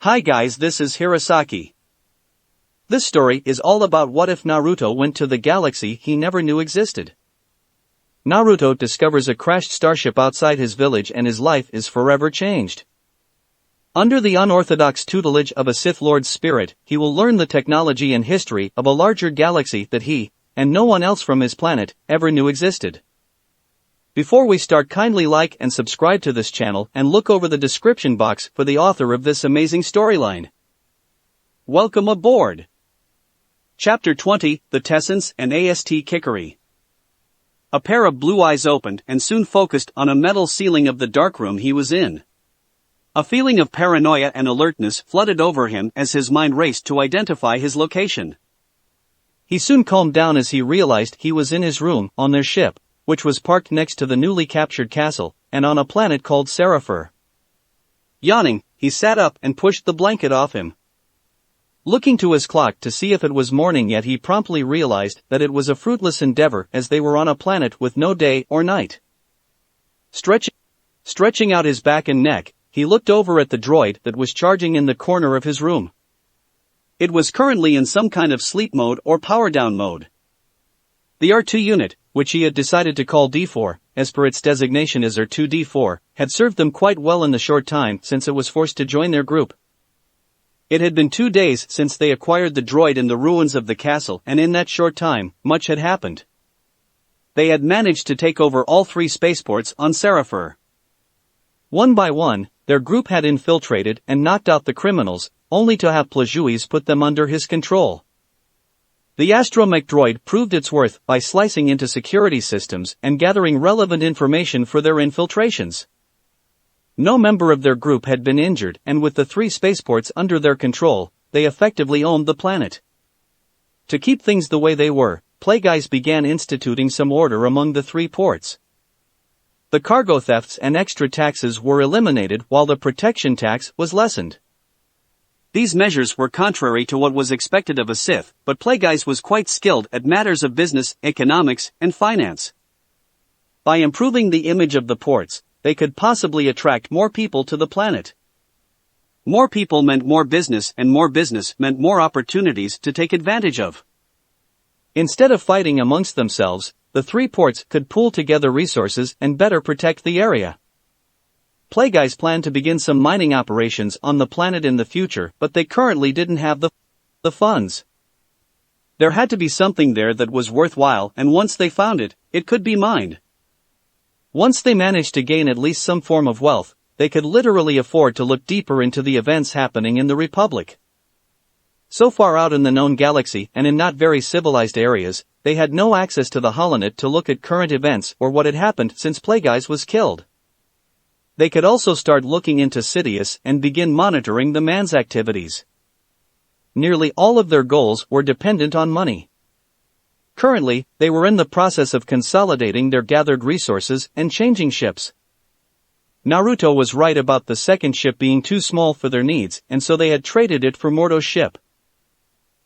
Hi guys, this is Hirosaki. This story is all about what if Naruto went to the galaxy he never knew existed. Naruto discovers a crashed starship outside his village and his life is forever changed. Under the unorthodox tutelage of a Sith Lord's spirit, he will learn the technology and history of a larger galaxy that he, and no one else from his planet, ever knew existed. Before we start, kindly like and subscribe to this channel and look over the description box for the author of this amazing storyline. Welcome aboard! Chapter 20, The Tessence and AST Kikari. A pair of blue eyes opened and soon focused on a metal ceiling of the darkroom he was in. A feeling of paranoia and alertness flooded over him as his mind raced to identify his location. He soon calmed down as he realized he was in his room on their ship, which was parked next to the newly captured castle, and on a planet called Seraphir. Yawning, he sat up and pushed the blanket off him. Looking to his clock to see if it was morning yet, he promptly realized that it was a fruitless endeavor as they were on a planet with no day or night. Stretching out his back and neck, he looked over at the droid that was charging in the corner of his room. It was currently in some kind of sleep mode or power down mode. The R2 unit, which he had decided to call D4, as per its designation as R2-D4, had served them quite well in the short time since it was forced to join their group. It had been 2 days since they acquired the droid in the ruins of the castle, and in that short time, much had happened. They had managed to take over all 3 spaceports on Seraphir. One by one, their group had infiltrated and knocked out the criminals, only to have Plagiues put them under his control. The astromech droid proved its worth by slicing into security systems and gathering relevant information for their infiltrations. No member of their group had been injured, and with the 3 spaceports under their control, they effectively owned the planet. To keep things the way they were, Plagueis began instituting some order among the 3 ports. The cargo thefts and extra taxes were eliminated while the protection tax was lessened. These measures were contrary to what was expected of a Sith, but Plagueis was quite skilled at matters of business, economics, and finance. By improving the image of the ports, they could possibly attract more people to the planet. More people meant more business, and more business meant more opportunities to take advantage of. Instead of fighting amongst themselves, the 3 ports could pool together resources and better protect the area. Plagueis planned to begin some mining operations on the planet in the future, but they currently didn't have the funds. There had to be something there that was worthwhile, and once they found it, it could be mined. Once they managed to gain at least some form of wealth, they could literally afford to look deeper into the events happening in the Republic. So far out in the known galaxy and in not very civilized areas, they had no access to the holonet to look at current events or what had happened since Plagueis was killed. They could also start looking into Sidious and begin monitoring the man's activities. Nearly all of their goals were dependent on money. Currently, they were in the process of consolidating their gathered resources and changing ships. Naruto was right about the second ship being too small for their needs, and so they had traded it for Morto's ship.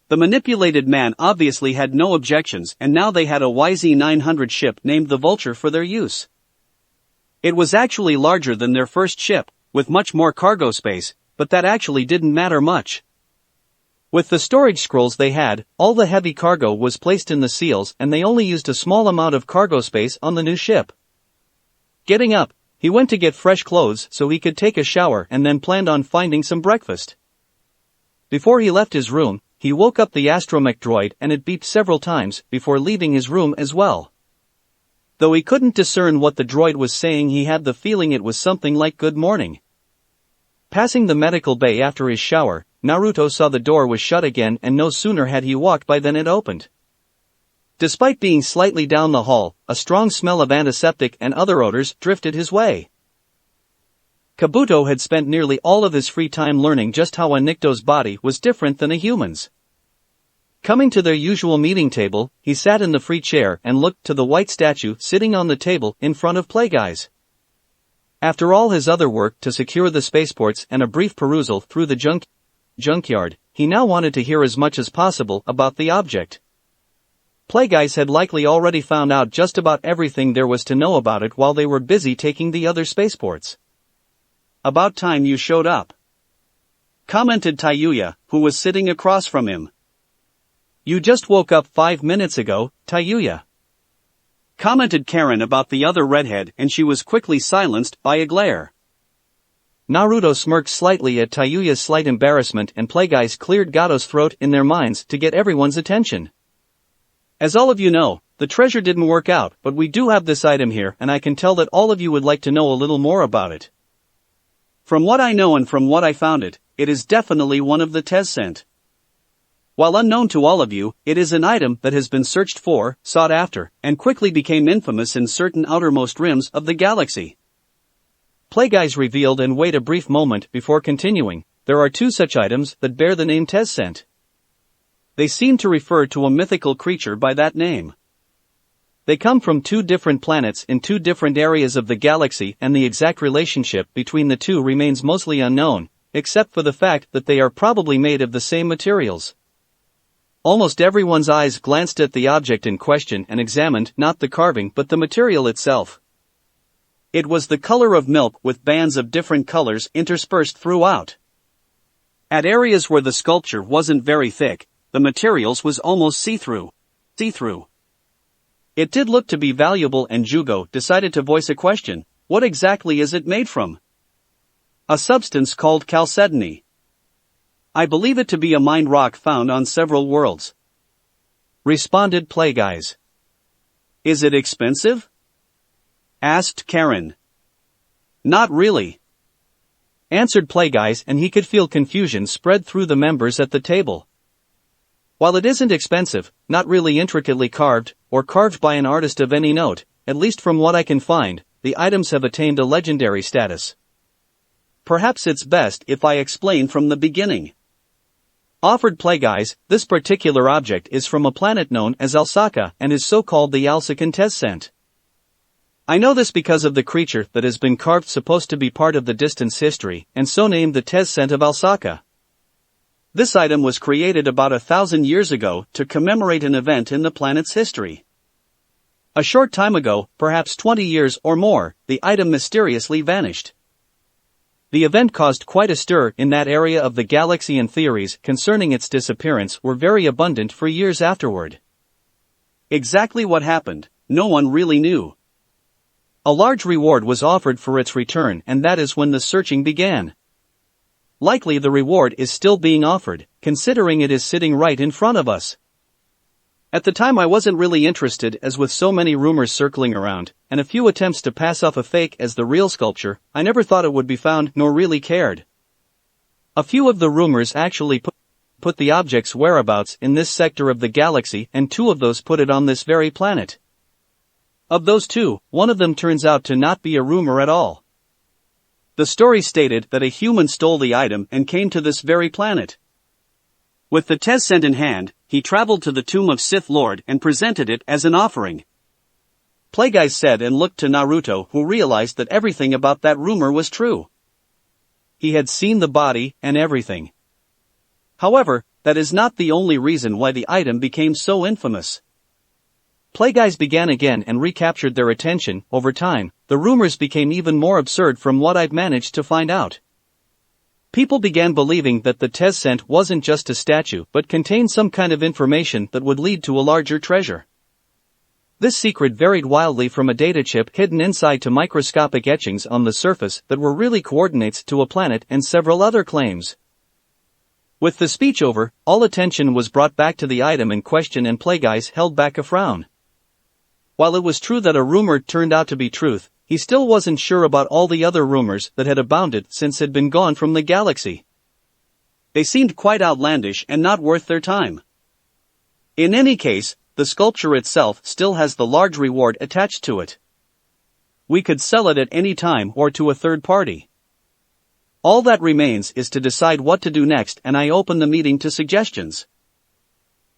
The manipulated man obviously had no objections, and now they had a YZ-900 ship named the Vulture for their use. It was actually larger than their first ship, with much more cargo space, but that actually didn't matter much. With the storage scrolls they had, all the heavy cargo was placed in the seals and they only used a small amount of cargo space on the new ship. Getting up, he went to get fresh clothes so he could take a shower and then planned on finding some breakfast. Before he left his room, he woke up the astromech droid and it beeped several times before leaving his room as well. Though he couldn't discern what the droid was saying, he had the feeling it was something like good morning. Passing the medical bay after his shower, Naruto saw the door was shut again, and no sooner had he walked by than it opened. Despite being slightly down the hall, a strong smell of antiseptic and other odors drifted his way. Kabuto had spent nearly all of his free time learning just how a Nikto's body was different than a human's. Coming to their usual meeting table, he sat in the free chair and looked to the white statue sitting on the table in front of Plagueis. After all his other work to secure the spaceports and a brief perusal through the junkyard, he now wanted to hear as much as possible about the object. Plagueis had likely already found out just about everything there was to know about it while they were busy taking the other spaceports. About time you showed up. commented Tayuya, who was sitting across from him. You just woke up 5 minutes ago, Tayuya. Commented Karen about the other redhead, and she was quickly silenced by a glare. Naruto smirked slightly at Tayuya's slight embarrassment, and Plagueyes cleared Gato's throat in their minds to get everyone's attention. As all of you know, the treasure didn't work out, but we do have this item here, and I can tell that all of you would like to know a little more about it. From what I know and from what I found it is definitely one of the Tezzent. While unknown to all of you, it is an item that has been searched for, sought after, and quickly became infamous in certain outermost rims of the galaxy. Plagueyes revealed, and wait a brief moment before continuing, there are 2 such items that bear the name Tezzent. They seem to refer to a mythical creature by that name. They come from 2 different planets in 2 different areas of the galaxy, and the exact relationship between the 2 remains mostly unknown, except for the fact that they are probably made of the same materials. Almost everyone's eyes glanced at the object in question and examined not the carving but the material itself. It was the color of milk with bands of different colors interspersed throughout. At areas where the sculpture wasn't very thick, the materials was almost see-through. It did look to be valuable, and Jugo decided to voice a question: what exactly is it made from? A substance called chalcedony. I believe it to be a mined rock found on several worlds, responded Plagueyes. Is it expensive? Asked Karen. Not really, answered Plagueyes, and he could feel confusion spread through the members at the table. While it isn't expensive, not really intricately carved, or carved by an artist of any note, at least from what I can find, the items have attained a legendary status. Perhaps it's best if I explain from the beginning, offered Plagueyes. This particular object is from a planet known as Alsaka and is so called the Alsakan Tezzent. I know this because of the creature that has been carved, supposed to be part of the distance history, and so named the Tezzent of Alsaka. This item was created about 1,000 years ago to commemorate an event in the planet's history. A short time ago, perhaps 20 years or more, the item mysteriously vanished. The event caused quite a stir in that area of the galaxy, and theories concerning its disappearance were very abundant for years afterward. Exactly what happened, no one really knew. A large reward was offered for its return, and that is when the searching began. Likely the reward is still being offered, considering it is sitting right in front of us. At the time I wasn't really interested, as with so many rumors circling around, and a few attempts to pass off a fake as the real sculpture, I never thought it would be found nor really cared. A few of the rumors actually put the object's whereabouts in this sector of the galaxy, and 2 of those put it on this very planet. Of those 2, one of them turns out to not be a rumor at all. The story stated that a human stole the item and came to this very planet. With the Tezzent in hand, he traveled to the tomb of Sith Lord and presented it as an offering. Plagueyes said, and looked to Naruto, who realized that everything about that rumor was true. He had seen the body and everything. However, that is not the only reason why the item became so infamous. Plagueyes began again and recaptured their attention. Over time, the rumors became even more absurd from what I've managed to find out. People began believing that the Tezzent wasn't just a statue but contained some kind of information that would lead to a larger treasure. This secret varied wildly from a data chip hidden inside to microscopic etchings on the surface that were really coordinates to a planet and several other claims. With the speech over, all attention was brought back to the item in question, and Plagueyes held back a frown. While it was true that a rumor turned out to be truth, he still wasn't sure about all the other rumors that had abounded since had been gone from the galaxy. They seemed quite outlandish and not worth their time. In any case, the sculpture itself still has the large reward attached to it. We could sell it at any time or to a third party. All that remains is to decide what to do next, and I open the meeting to suggestions.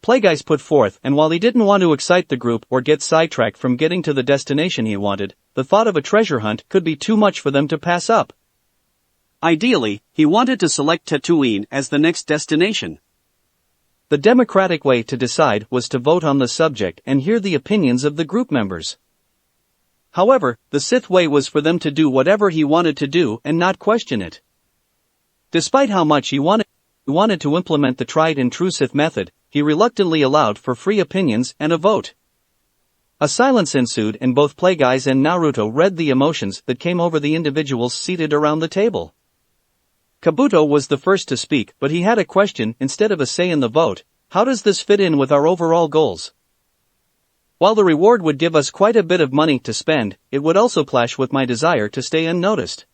Plagueyes put forth, and while he didn't want to excite the group or get sidetracked from getting to the destination he wanted, the thought of a treasure hunt could be too much for them to pass up. Ideally, he wanted to select Tatooine as the next destination. The democratic way to decide was to vote on the subject and hear the opinions of the group members. However, the Sith way was for them to do whatever he wanted to do and not question it. Despite how much he wanted to implement the tried and true Sith method, he reluctantly allowed for free opinions and a vote. A silence ensued and both Plagueis and Naruto read the emotions that came over the individuals seated around the table. Kabuto was the first to speak, but he had a question instead of a say in the vote. How does this fit in with our overall goals? While the reward would give us quite a bit of money to spend, it would also clash with my desire to stay unnoticed.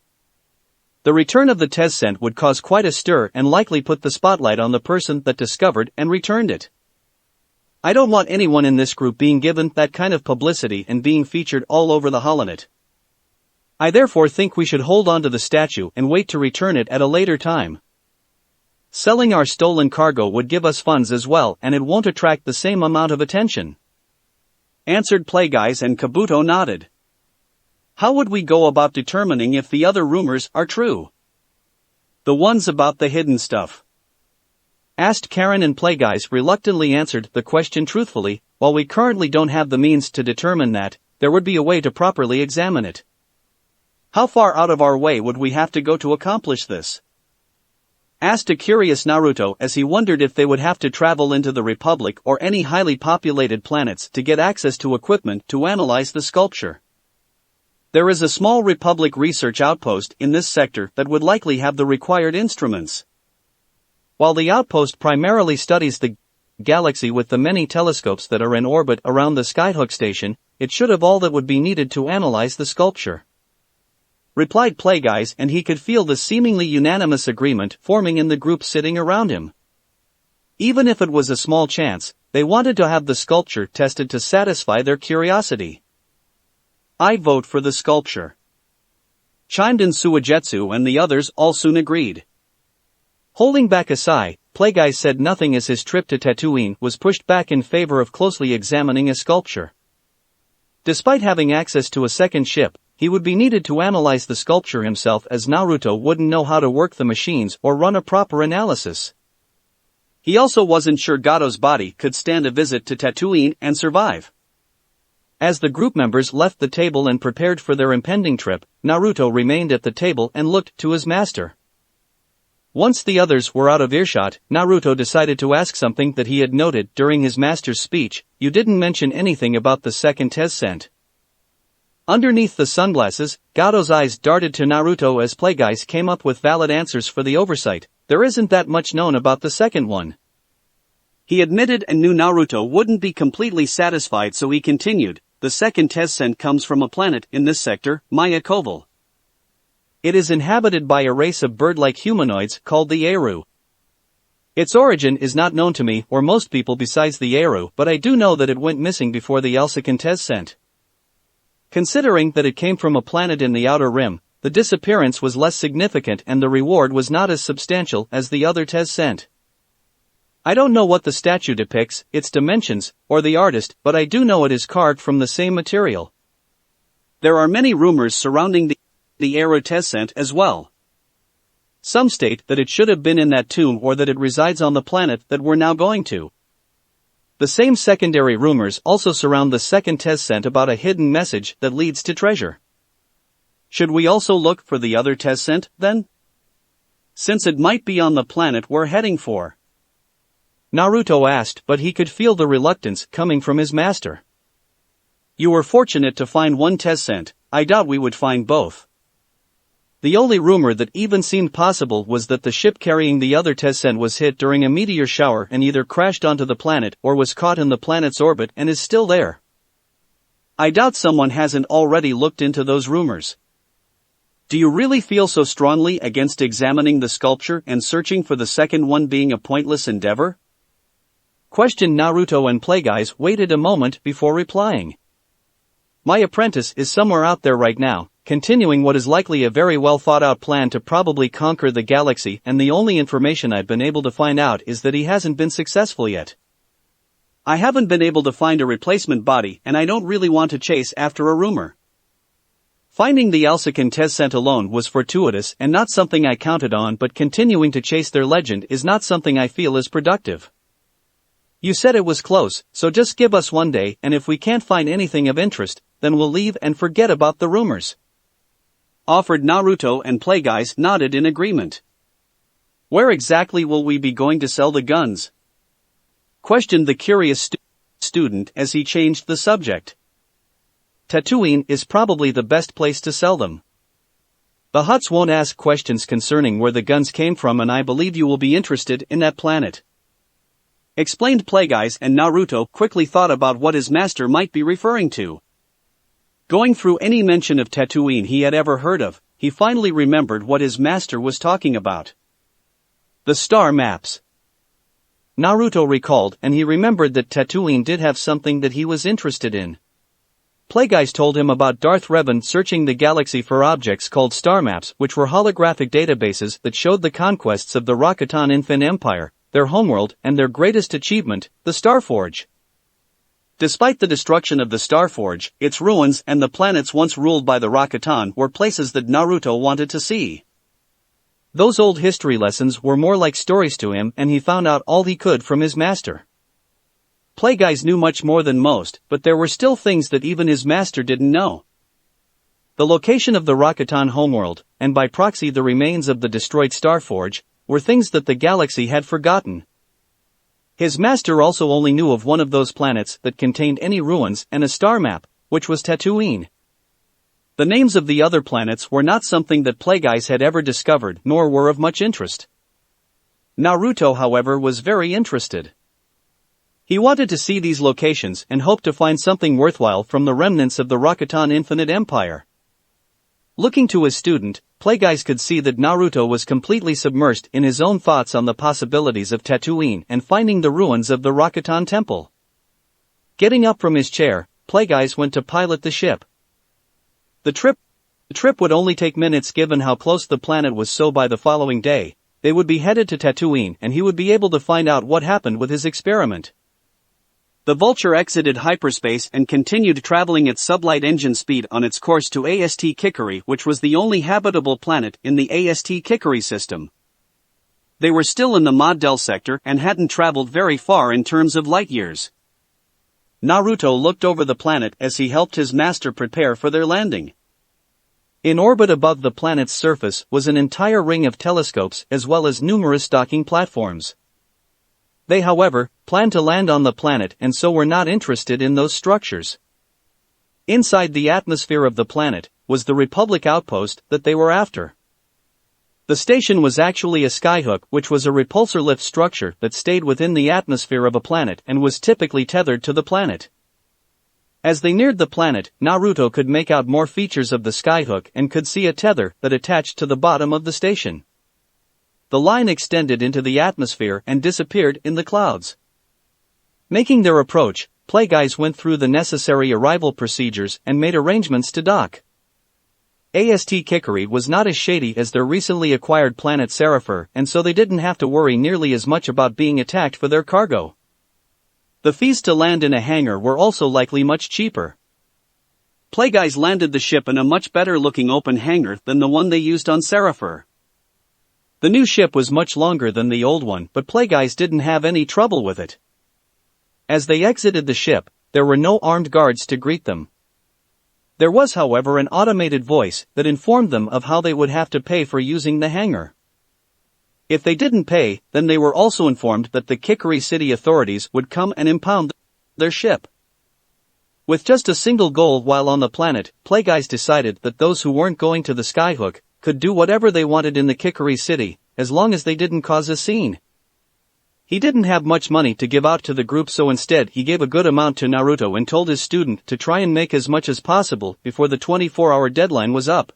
The return of the Tezzent would cause quite a stir and likely put the spotlight on the person that discovered and returned it. I don't want anyone in this group being given that kind of publicity and being featured all over the holonet. I therefore think we should hold on to the statue and wait to return it at a later time. Selling our stolen cargo would give us funds as well and it won't attract the same amount of attention. Answered Plagueis and Kabuto nodded. How would we go about determining if the other rumors are true? The ones about the hidden stuff? Asked Karen, and Plagueis reluctantly answered the question truthfully. While we currently don't have the means to determine that, there would be a way to properly examine it. How far out of our way would we have to go to accomplish this? Asked a curious Naruto as he wondered if they would have to travel into the Republic or any highly populated planets to get access to equipment to analyze the sculpture. There is a small Republic research outpost in this sector that would likely have the required instruments. While the outpost primarily studies the galaxy with the many telescopes that are in orbit around the Skyhook station, it should have all that would be needed to analyze the sculpture. Replied Plagueis, and he could feel the seemingly unanimous agreement forming in the group sitting around him. Even if it was a small chance, they wanted to have the sculpture tested to satisfy their curiosity. I vote for the sculpture. Chimed in Suigetsu, and the others all soon agreed. Holding back a sigh, Plagueis said nothing as his trip to Tatooine was pushed back in favor of closely examining a sculpture. Despite having access to a second ship, he would be needed to analyze the sculpture himself, as Naruto wouldn't know how to work the machines or run a proper analysis. He also wasn't sure Gato's body could stand a visit to Tatooine and survive. As the group members left the table and prepared for their impending trip, Naruto remained at the table and looked to his master. Once the others were out of earshot, Naruto decided to ask something that he had noted during his master's speech. You didn't mention anything about the second Tezzent. Underneath the sunglasses, Gato's eyes darted to Naruto as Plagueis came up with valid answers for the oversight. There isn't that much known about the second one. He admitted and knew Naruto wouldn't be completely satisfied, so he continued. The second Tezzent comes from a planet in this sector, Maya Koval. It is inhabited by a race of bird-like humanoids called the Eru. Its origin is not known to me or most people besides the Eru, but I do know that it went missing before the second Tezzent. Considering that it came from a planet in the Outer Rim, the disappearance was less significant and the reward was not as substantial as the other Tezzent. I don't know what the statue depicts, its dimensions, or the artist, but I do know it is carved from the same material. There are many rumors surrounding the Eru Tezzent as well. Some state that it should have been in that tomb or that it resides on the planet that we're now going to. The same secondary rumors also surround the second Tezzent about a hidden message that leads to treasure. Should we also look for the other Tezzent, then? Since it might be on the planet we're heading for. Naruto asked, but he could feel the reluctance coming from his master. You were fortunate to find one Tezzent. I doubt we would find both. The only rumor that even seemed possible was that the ship carrying the other Tezzent was hit during a meteor shower and either crashed onto the planet or was caught in the planet's orbit and is still there. I doubt someone hasn't already looked into those rumors. Do you really feel so strongly against examining the sculpture and searching for the second one being a pointless endeavor? Questioned Naruto, and Plagueis waited a moment before replying. My apprentice is somewhere out there right now, continuing what is likely a very well thought out plan to probably conquer the galaxy, and the only information I've been able to find out is that he hasn't been successful yet. I haven't been able to find a replacement body, and I don't really want to chase after a rumor. Finding the second Tezzent alone was fortuitous and not something I counted on, but continuing to chase their legend is not something I feel is productive. You said it was close, so just give us one day, and if we can't find anything of interest, then we'll leave and forget about the rumors. Offered Naruto, and Plagueis nodded in agreement. Where exactly will we be going to sell the guns? Questioned the curious student as he changed the subject. Tatooine is probably the best place to sell them. The Hutts won't ask questions concerning where the guns came from, and I believe you will be interested in that planet. Explained Plagueis, and Naruto quickly thought about what his master might be referring to. Going through any mention of Tatooine he had ever heard of, he finally remembered what his master was talking about. The star maps. Naruto recalled, and he remembered that Tatooine did have something that he was interested in. Plagueis told him about Darth Revan searching the galaxy for objects called star maps, which were holographic databases that showed the conquests of the Rakatan Infant Empire, their homeworld, and their greatest achievement, the Starforge. Despite the destruction of the Starforge, its ruins and the planets once ruled by the Rakatan were places that Naruto wanted to see. Those old history lessons were more like stories to him, and he found out all he could from his master. Plagueis knew much more than most, but there were still things that even his master didn't know. The location of the Rakatan homeworld, and by proxy the remains of the destroyed Starforge, were things that the galaxy had forgotten. His master also only knew of one of those planets that contained any ruins and a star map, which was Tatooine. The names of the other planets were not something that Plagueis had ever discovered, nor were of much interest. Naruto, however, was very interested. He wanted to see these locations and hoped to find something worthwhile from the remnants of the Rakatan Infinite Empire. Looking to his student, Plagueis could see that Naruto was completely submersed in his own thoughts on the possibilities of Tatooine and finding the ruins of the Rakatan Temple. Getting up from his chair, Plagueis went to pilot the ship. The trip would only take minutes given how close the planet was, so by the following day, they would be headed to Tatooine and he would be able to find out what happened with his experiment. The Vulture exited hyperspace and continued traveling at sublight engine speed on its course to AST Kikari, which was the only habitable planet in the AST Kikari system. They were still in the Moddell sector and hadn't traveled very far in terms of light years. Naruto looked over the planet as he helped his master prepare for their landing. In orbit above the planet's surface was an entire ring of telescopes as well as numerous docking platforms. They, however, planned to land on the planet and so were not interested in those structures. Inside the atmosphere of the planet was the Republic outpost that they were after. The station was actually a skyhook, which was a repulsor lift structure that stayed within the atmosphere of a planet and was typically tethered to the planet. As they neared the planet, Naruto could make out more features of the skyhook and could see a tether that attached to the bottom of the station. The line extended into the atmosphere and disappeared in the clouds. Making their approach, Plagueis went through the necessary arrival procedures and made arrangements to dock. AST Kikari was not as shady as their recently acquired planet Seraphir, and so they didn't have to worry nearly as much about being attacked for their cargo. The fees to land in a hangar were also likely much cheaper. Plagueis landed the ship in a much better-looking open hangar than the one they used on Seraphir. The new ship was much longer than the old one, but Plagueis didn't have any trouble with it. As they exited the ship, there were no armed guards to greet them. There was, however, an automated voice that informed them of how they would have to pay for using the hangar. If they didn't pay, then they were also informed that the Kikari city authorities would come and impound their ship. With just a single goal while on the planet, Plagueis decided that those who weren't going to the skyhook could do whatever they wanted in the Kikari city, as long as they didn't cause a scene. He didn't have much money to give out to the group, so instead he gave a good amount to Naruto and told his student to try and make as much as possible before the 24-hour deadline was up.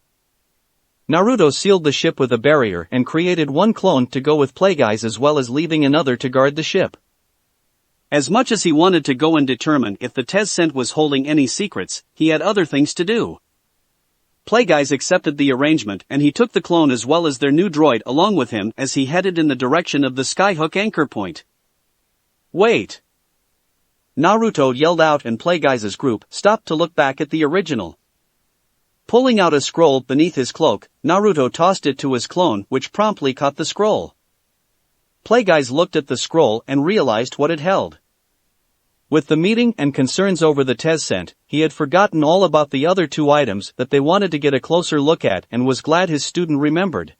Naruto sealed the ship with a barrier and created one clone to go with Plagueis as well as leaving another to guard the ship. As much as he wanted to go and determine if the Tezzcent was holding any secrets, he had other things to do. Plagueis accepted the arrangement and he took the clone as well as their new droid along with him as he headed in the direction of the skyhook anchor point. Wait! Naruto yelled out and Plagueis' group stopped to look back at the original. Pulling out a scroll beneath his cloak, Naruto tossed it to his clone, which promptly caught the scroll. Plagueis looked at the scroll and realized what it held. With the meeting and concerns over the Tezzcent, he had forgotten all about the other two items that they wanted to get a closer look at and was glad his student remembered.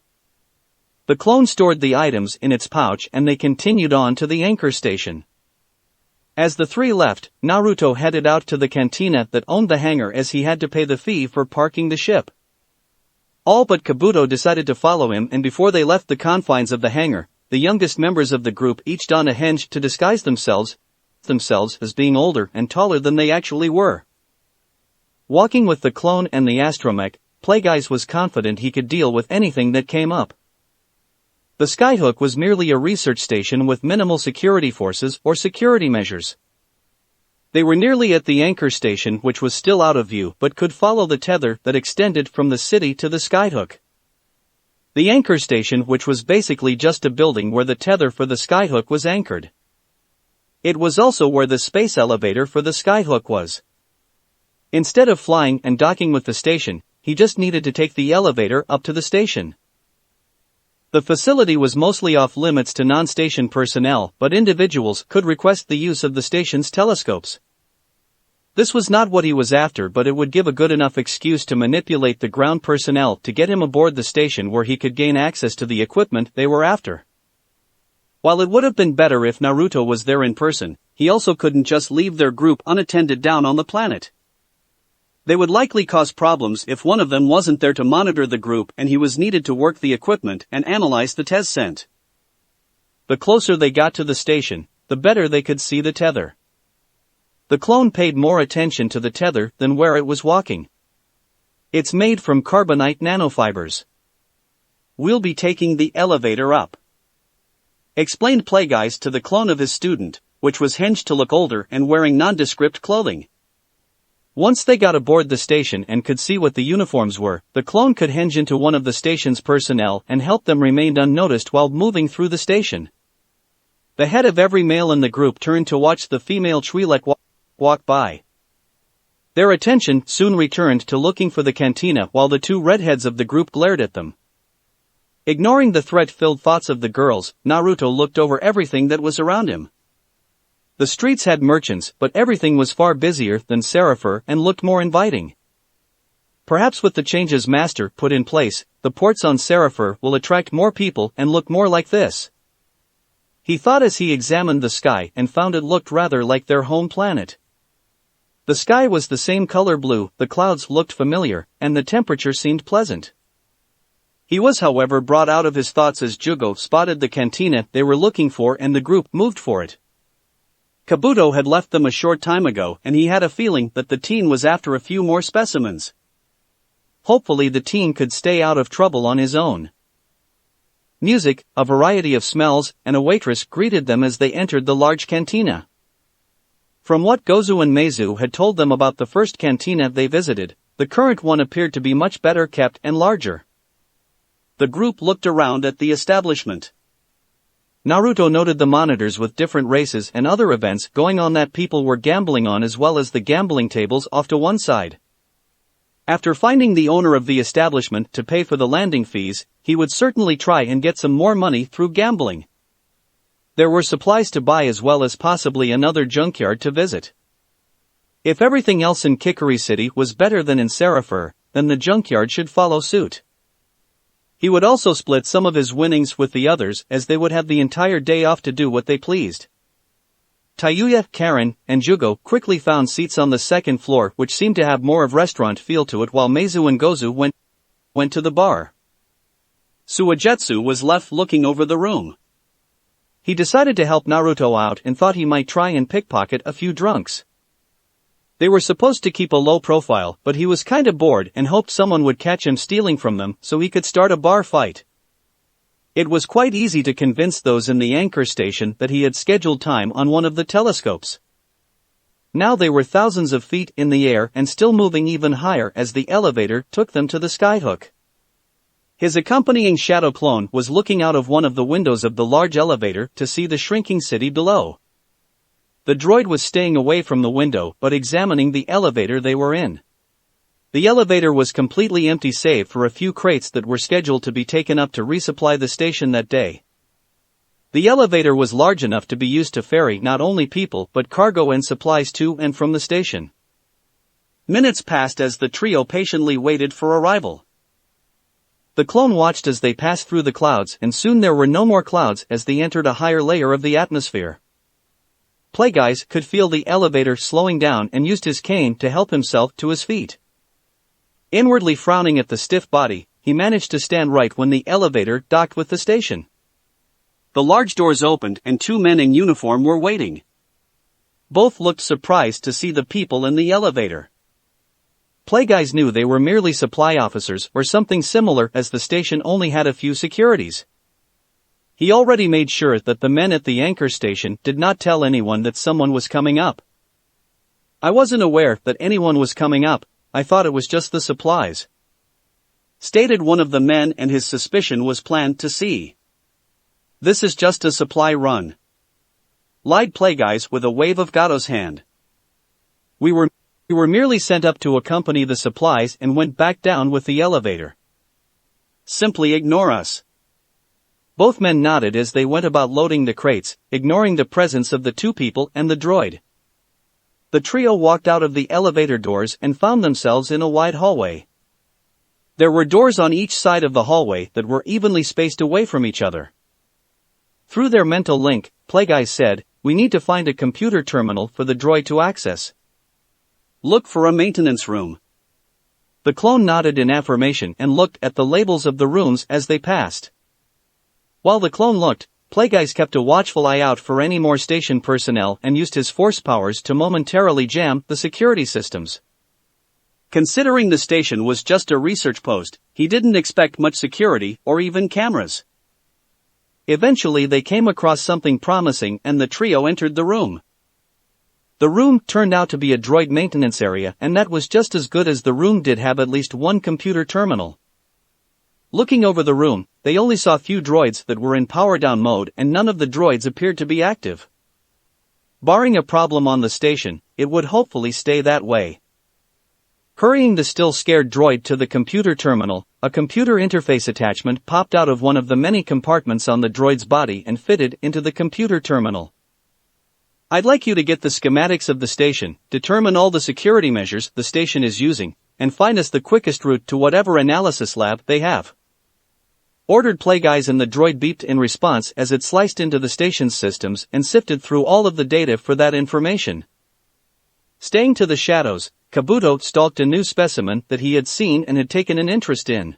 The clone stored the items in its pouch and they continued on to the anchor station. As the three left, Naruto headed out to the cantina that owned the hangar as he had to pay the fee for parking the ship. All but Kabuto decided to follow him, and before they left the confines of the hangar, the youngest members of the group each donned a henge to disguise themselves as being older and taller than they actually were. Walking with the clone and the astromech, Plagueis was confident he could deal with anything that came up. The Skyhook was merely a research station with minimal security forces or security measures. They were nearly at the anchor station, which was still out of view but could follow the tether that extended from the city to the Skyhook. The anchor station, which was basically just a building where the tether for the Skyhook was anchored. It was also where the space elevator for the Skyhook was. Instead of flying and docking with the station, he just needed to take the elevator up to the station. The facility was mostly off limits to non-station personnel, but individuals could request the use of the station's telescopes. This was not what he was after, but it would give a good enough excuse to manipulate the ground personnel to get him aboard the station where he could gain access to the equipment they were after. While it would have been better if Naruto was there in person, he also couldn't just leave their group unattended down on the planet. They would likely cause problems if one of them wasn't there to monitor the group and he was needed to work the equipment and analyze the test scent. The closer they got to the station, the better they could see the tether. The clone paid more attention to the tether than where it was walking. It's made from carbonite nanofibers. We'll be taking the elevator up, explained Plagueis to the clone of his student, which was hinged to look older and wearing nondescript clothing. Once they got aboard the station and could see what the uniforms were, the clone could hinge into one of the station's personnel and help them remain unnoticed while moving through the station. The head of every male in the group turned to watch the female Twi'lek walk by. Their attention soon returned to looking for the cantina while the two redheads of the group glared at them. Ignoring the threat-filled thoughts of the girls, Naruto looked over everything that was around him. The streets had merchants, but everything was far busier than Seraphir and looked more inviting. Perhaps with the changes Master put in place, the ports on Seraphir will attract more people and look more like this. He thought as he examined the sky and found it looked rather like their home planet. The sky was the same color blue, the clouds looked familiar, and the temperature seemed pleasant. He was, however, brought out of his thoughts as Jugo spotted the cantina they were looking for and the group moved for it. Kabuto had left them a short time ago and he had a feeling that the teen was after a few more specimens. Hopefully the teen could stay out of trouble on his own. Music, a variety of smells, and a waitress greeted them as they entered the large cantina. From what Gozu and Meizu had told them about the first cantina they visited, the current one appeared to be much better kept and larger. The group looked around at the establishment. Naruto noted the monitors with different races and other events going on that people were gambling on, as well as the gambling tables off to one side. After finding the owner of the establishment to pay for the landing fees, he would certainly try and get some more money through gambling. There were supplies to buy as well as possibly another junkyard to visit. If everything else in Kikari City was better than in Seraphir, then the junkyard should follow suit. He would also split some of his winnings with the others as they would have the entire day off to do what they pleased. Tayuya, Karen, and Jugo quickly found seats on the second floor, which seemed to have more of restaurant feel to it, while Meizu and Gozu went to the bar. Suigetsu was left looking over the room. He decided to help Naruto out and thought he might try and pickpocket a few drunks. They were supposed to keep a low profile, but he was kinda bored and hoped someone would catch him stealing from them so he could start a bar fight. It was quite easy to convince those in the anchor station that he had scheduled time on one of the telescopes. Now they were thousands of feet in the air and still moving even higher as the elevator took them to the Skyhook. His accompanying shadow clone was looking out of one of the windows of the large elevator to see the shrinking city below. The droid was staying away from the window but examining the elevator they were in. The elevator was completely empty save for a few crates that were scheduled to be taken up to resupply the station that day. The elevator was large enough to be used to ferry not only people but cargo and supplies to and from the station. Minutes passed as the trio patiently waited for arrival. The clone watched as they passed through the clouds, and soon there were no more clouds as they entered a higher layer of the atmosphere. Plagueis could feel the elevator slowing down and used his cane to help himself to his feet. Inwardly frowning at the stiff body, he managed to stand right when the elevator docked with the station. The large doors opened and two men in uniform were waiting. Both looked surprised to see the people in the elevator. Plagueis knew they were merely supply officers or something similar, as the station only had a few securities. He already made sure that the men at the anchor station did not tell anyone that someone was coming up. "I wasn't aware that anyone was coming up, I thought it was just the supplies," stated one of the men, and his suspicion was planned to see. "This is just a supply run," lied Plagueis with a wave of Gato's hand. We were merely sent up to accompany the supplies and went back down with the elevator. Simply ignore us." Both men nodded as they went about loading the crates, ignoring the presence of the two people and the droid. The trio walked out of the elevator doors and found themselves in a wide hallway. There were doors on each side of the hallway that were evenly spaced away from each other. Through their mental link, Plagueis said, "We need to find a computer terminal for the droid to access. Look for a maintenance room." The clone nodded in affirmation and looked at the labels of the rooms as they passed. While the clone looked, Plagueis kept a watchful eye out for any more station personnel and used his force powers to momentarily jam the security systems. Considering the station was just a research post, he didn't expect much security or even cameras. Eventually they came across something promising and the trio entered the room. The room turned out to be a droid maintenance area, and that was just as good, as the room did have at least one computer terminal. Looking over the room, they only saw few droids that were in power-down mode, and none of the droids appeared to be active. Barring a problem on the station, it would hopefully stay that way. Hurrying the still scared droid to the computer terminal, a computer interface attachment popped out of one of the many compartments on the droid's body and fitted into the computer terminal. "I'd like you to get the schematics of the station, determine all the security measures the station is using, and find us the quickest route to whatever analysis lab they have," ordered Plagueis, and the droid beeped in response as it sliced into the station's systems and sifted through all of the data for that information. Staying to the shadows, Kabuto stalked a new specimen that he had seen and had taken an interest in.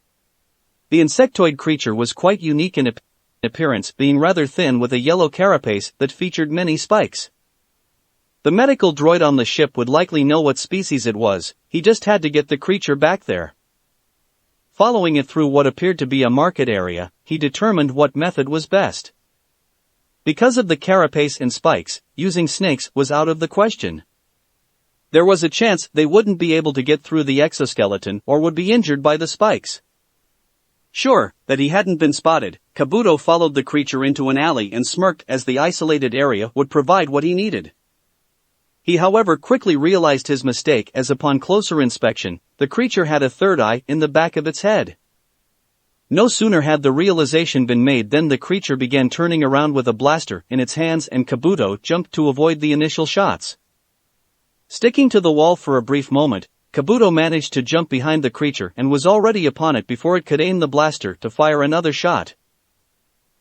The insectoid creature was quite unique in appearance, being rather thin with a yellow carapace that featured many spikes. The medical droid on the ship would likely know what species it was, he just had to get the creature back there. Following it through what appeared to be a market area, he determined what method was best. Because of the carapace and spikes, using snakes was out of the question. There was a chance they wouldn't be able to get through the exoskeleton or would be injured by the spikes. Sure that he hadn't been spotted, Kabuto followed the creature into an alley and smirked as the isolated area would provide what he needed. He however quickly realized his mistake, as upon closer inspection, the creature had a third eye in the back of its head. No sooner had the realization been made than the creature began turning around with a blaster in its hands, and Kabuto jumped to avoid the initial shots. Sticking to the wall for a brief moment, Kabuto managed to jump behind the creature and was already upon it before it could aim the blaster to fire another shot.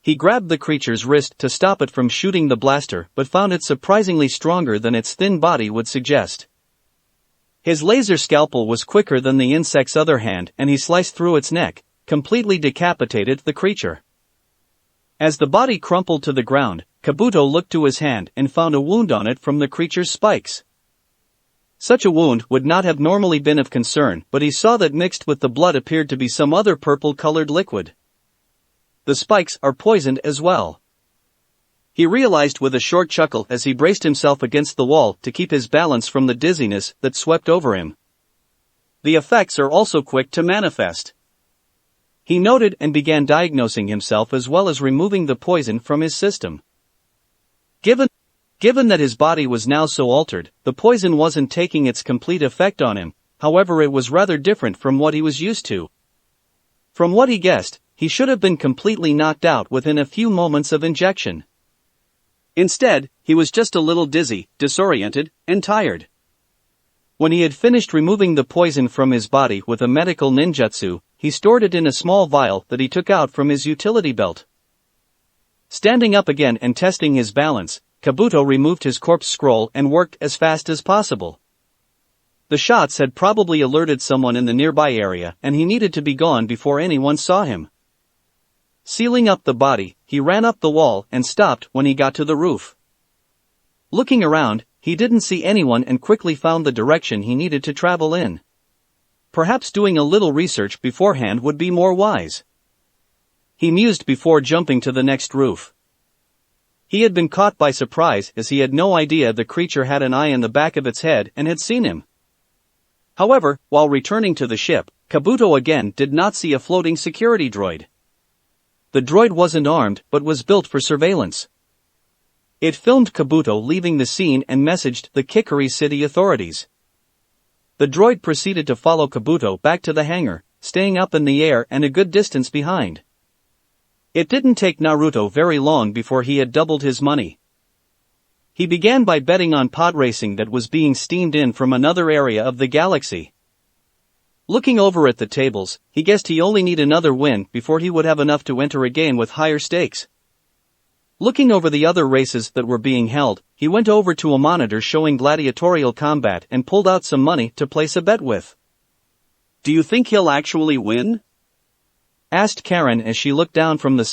He grabbed the creature's wrist to stop it from shooting the blaster, but found it surprisingly stronger than its thin body would suggest. His laser scalpel was quicker than the insect's other hand, and he sliced through its neck, completely decapitated the creature. As the body crumpled to the ground, Kabuto looked to his hand and found a wound on it from the creature's spikes. Such a wound would not have normally been of concern, but he saw that mixed with the blood appeared to be some other purple-colored liquid. The spikes are poisoned as well. He realized with a short chuckle as he braced himself against the wall to keep his balance from the dizziness that swept over him. The effects are also quick to manifest. He noted and began diagnosing himself as well as removing the poison from his system. Given that his body was now so altered, the poison wasn't taking its complete effect on him, however it was rather different from what he was used to. From what he guessed, he should have been completely knocked out within a few moments of injection. Instead, he was just a little dizzy, disoriented, and tired. When he had finished removing the poison from his body with a medical ninjutsu, he stored it in a small vial that he took out from his utility belt. Standing up again and testing his balance, Kabuto removed his corpse scroll and worked as fast as possible. The shots had probably alerted someone in the nearby area, and he needed to be gone before anyone saw him. Sealing up the body, he ran up the wall and stopped when he got to the roof. Looking around, he didn't see anyone and quickly found the direction he needed to travel in. Perhaps doing a little research beforehand would be more wise. He mused before jumping to the next roof. He had been caught by surprise as he had no idea the creature had an eye in the back of its head and had seen him. However, while returning to the ship, Kabuto again did not see a floating security droid. The droid wasn't armed but was built for surveillance. It filmed Kabuto leaving the scene and messaged the Kikari City authorities. The droid proceeded to follow Kabuto back to the hangar, staying up in the air and a good distance behind. It didn't take Naruto very long before he had doubled his money. He began by betting on pod racing that was being steamed in from another area of the galaxy. Looking over at the tables, he guessed he only need another win before he would have enough to enter a game with higher stakes. Looking over the other races that were being held, he went over to a monitor showing gladiatorial combat and pulled out some money to place a bet with. "Do you think he'll actually win?" asked Karen as she looked down from the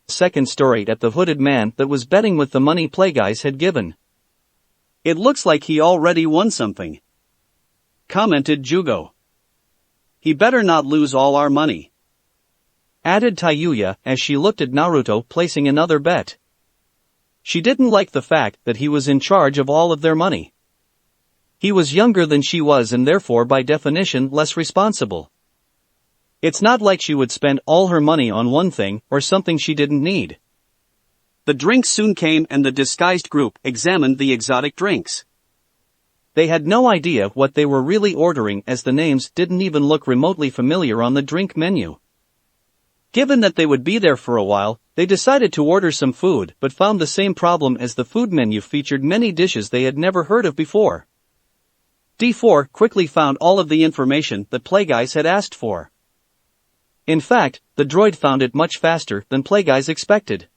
second story at the hooded man that was betting with the money Playguys had given. "It looks like he already won something," commented Jugo. "He better not lose all our money," added Tayuya as she looked at Naruto placing another bet. She didn't like the fact that he was in charge of all of their money. He was younger than she was and therefore by definition less responsible. It's not like she would spend all her money on one thing or something she didn't need. The drinks soon came and the disguised group examined the exotic drinks. They had no idea what they were really ordering as the names didn't even look remotely familiar on the drink menu. Given that they would be there for a while, they decided to order some food but found the same problem as the food menu featured many dishes they had never heard of before. D4 quickly found all of the information that Playguys had asked for. In fact, the droid found it much faster than Playguys expected.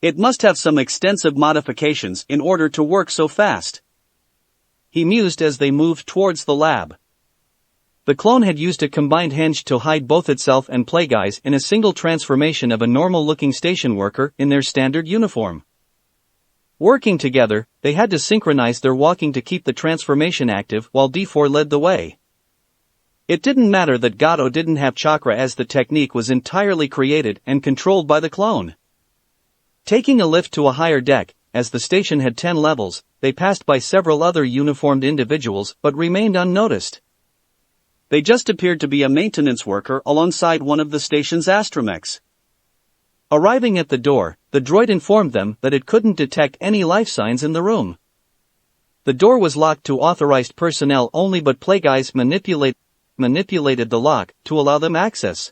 "It must have some extensive modifications in order to work so fast," he mused as they moved towards the lab. The clone had used a combined henge to hide both itself and Playguys in a single transformation of a normal-looking station worker in their standard uniform. Working together, they had to synchronize their walking to keep the transformation active while D4 led the way. It didn't matter that Gato didn't have chakra as the technique was entirely created and controlled by the clone. Taking a lift to a higher deck, as the station had 10 levels, they passed by several other uniformed individuals but remained unnoticed. They just appeared to be a maintenance worker alongside one of the station's astromechs. Arriving at the door, the droid informed them that it couldn't detect any life signs in the room. The door was locked to authorized personnel only but Playguys manipulated the lock to allow them access.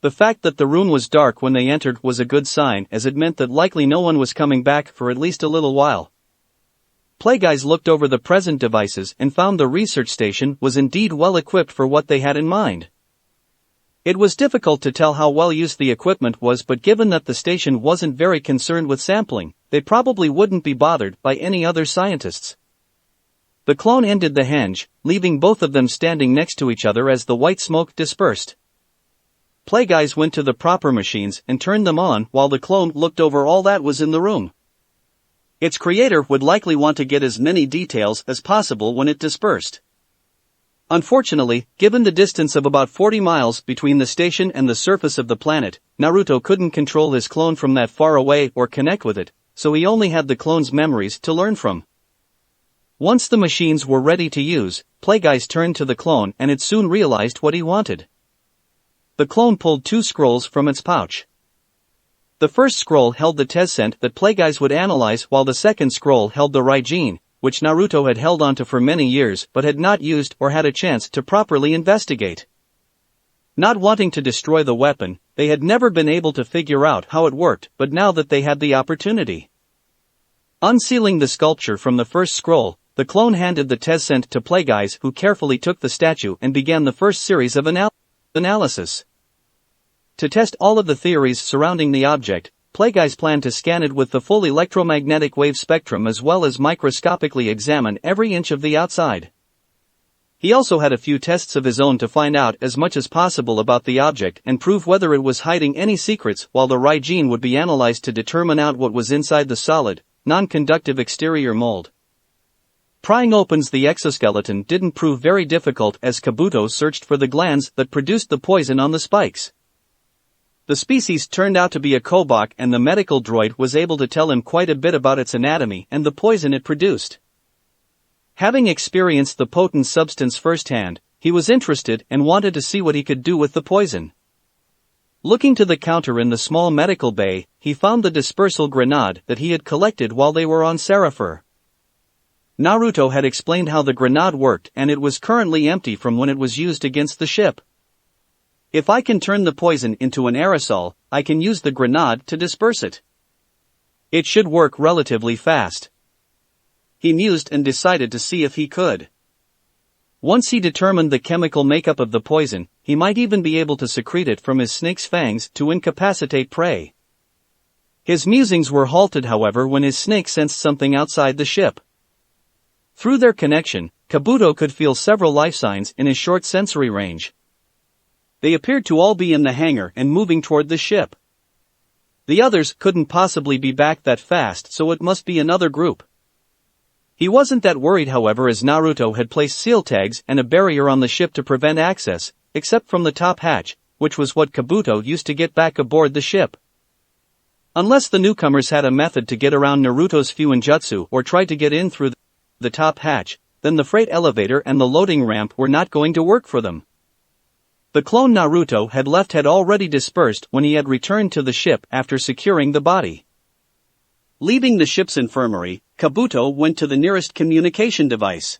The fact that the room was dark when they entered was a good sign as it meant that likely no one was coming back for at least a little while. Playguys looked over the present devices and found the research station was indeed well equipped for what they had in mind. It was difficult to tell how well used the equipment was, but given that the station wasn't very concerned with sampling, they probably wouldn't be bothered by any other scientists. The clone ended the henge, leaving both of them standing next to each other as the white smoke dispersed. Playguys went to the proper machines and turned them on while the clone looked over all that was in the room. Its creator would likely want to get as many details as possible when it dispersed. Unfortunately, given the distance of about 40 miles between the station and the surface of the planet, Naruto couldn't control his clone from that far away or connect with it, so he only had the clone's memories to learn from. Once the machines were ready to use, Playguys turned to the clone and it soon realized what he wanted. The clone pulled 2 scrolls from its pouch. The first scroll held the Tessent that Playguys would analyze while the second scroll held the Raijin, which Naruto had held onto for many years but had not used or had a chance to properly investigate. Not wanting to destroy the weapon, they had never been able to figure out how it worked, but now that they had the opportunity. Unsealing the sculpture from the first scroll, the clone handed the test scent to Plagueis, who carefully took the statue and began the first series of analysis. To test all of the theories surrounding the object, Plagueis planned to scan it with the full electromagnetic wave spectrum as well as microscopically examine every inch of the outside. He also had a few tests of his own to find out as much as possible about the object and prove whether it was hiding any secrets, while the Raijin would be analyzed to determine out what was inside the solid, non-conductive exterior mold. Prying open the exoskeleton didn't prove very difficult as Kabuto searched for the glands that produced the poison on the spikes. The species turned out to be a Kobok, and the medical droid was able to tell him quite a bit about its anatomy and the poison it produced. Having experienced the potent substance firsthand, he was interested and wanted to see what he could do with the poison. Looking to the counter in the small medical bay, he found the dispersal grenade that he had collected while they were on Seraphir. Naruto had explained how the grenade worked, and it was currently empty from when it was used against the ship. If I can turn the poison into an aerosol, I can use the grenade to disperse it. It should work relatively fast. He mused and decided to see if he could. Once he determined the chemical makeup of the poison, he might even be able to secrete it from his snake's fangs to incapacitate prey. His musings were halted, however, when his snake sensed something outside the ship. Through their connection, Kabuto could feel several life signs in his short sensory range. They appeared to all be in the hangar and moving toward the ship. The others couldn't possibly be back that fast, so it must be another group. He wasn't that worried, however, as Naruto had placed seal tags and a barrier on the ship to prevent access, except from the top hatch, which was what Kabuto used to get back aboard the ship. Unless the newcomers had a method to get around Naruto's Fuinjutsu or tried to get in through the top hatch, then the freight elevator and the loading ramp were not going to work for them. The clone Naruto had left had already dispersed when he had returned to the ship after securing the body. Leaving the ship's infirmary, Kabuto went to the nearest communication device.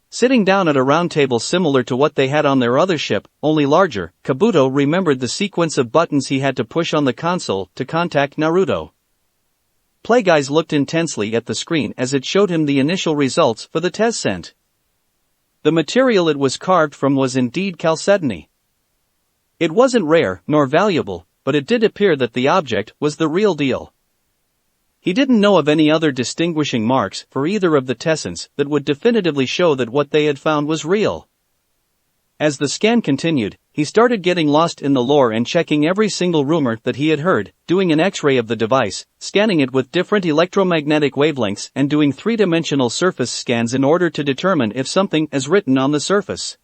Sitting down at a round table similar to what they had on their other ship, only larger, Kabuto remembered the sequence of buttons he had to push on the console to contact Naruto. Plagueis looked intensely at the screen as it showed him the initial results for the test scent. The material it was carved from was indeed chalcedony. It wasn't rare nor valuable, but it did appear that the object was the real deal. He didn't know of any other distinguishing marks for either of the tessents that would definitively show that what they had found was real. As the scan continued, he started getting lost in the lore and checking every single rumor that he had heard, doing an X-ray of the device, scanning it with different electromagnetic wavelengths and doing three-dimensional surface scans in order to determine if something is written on the surface.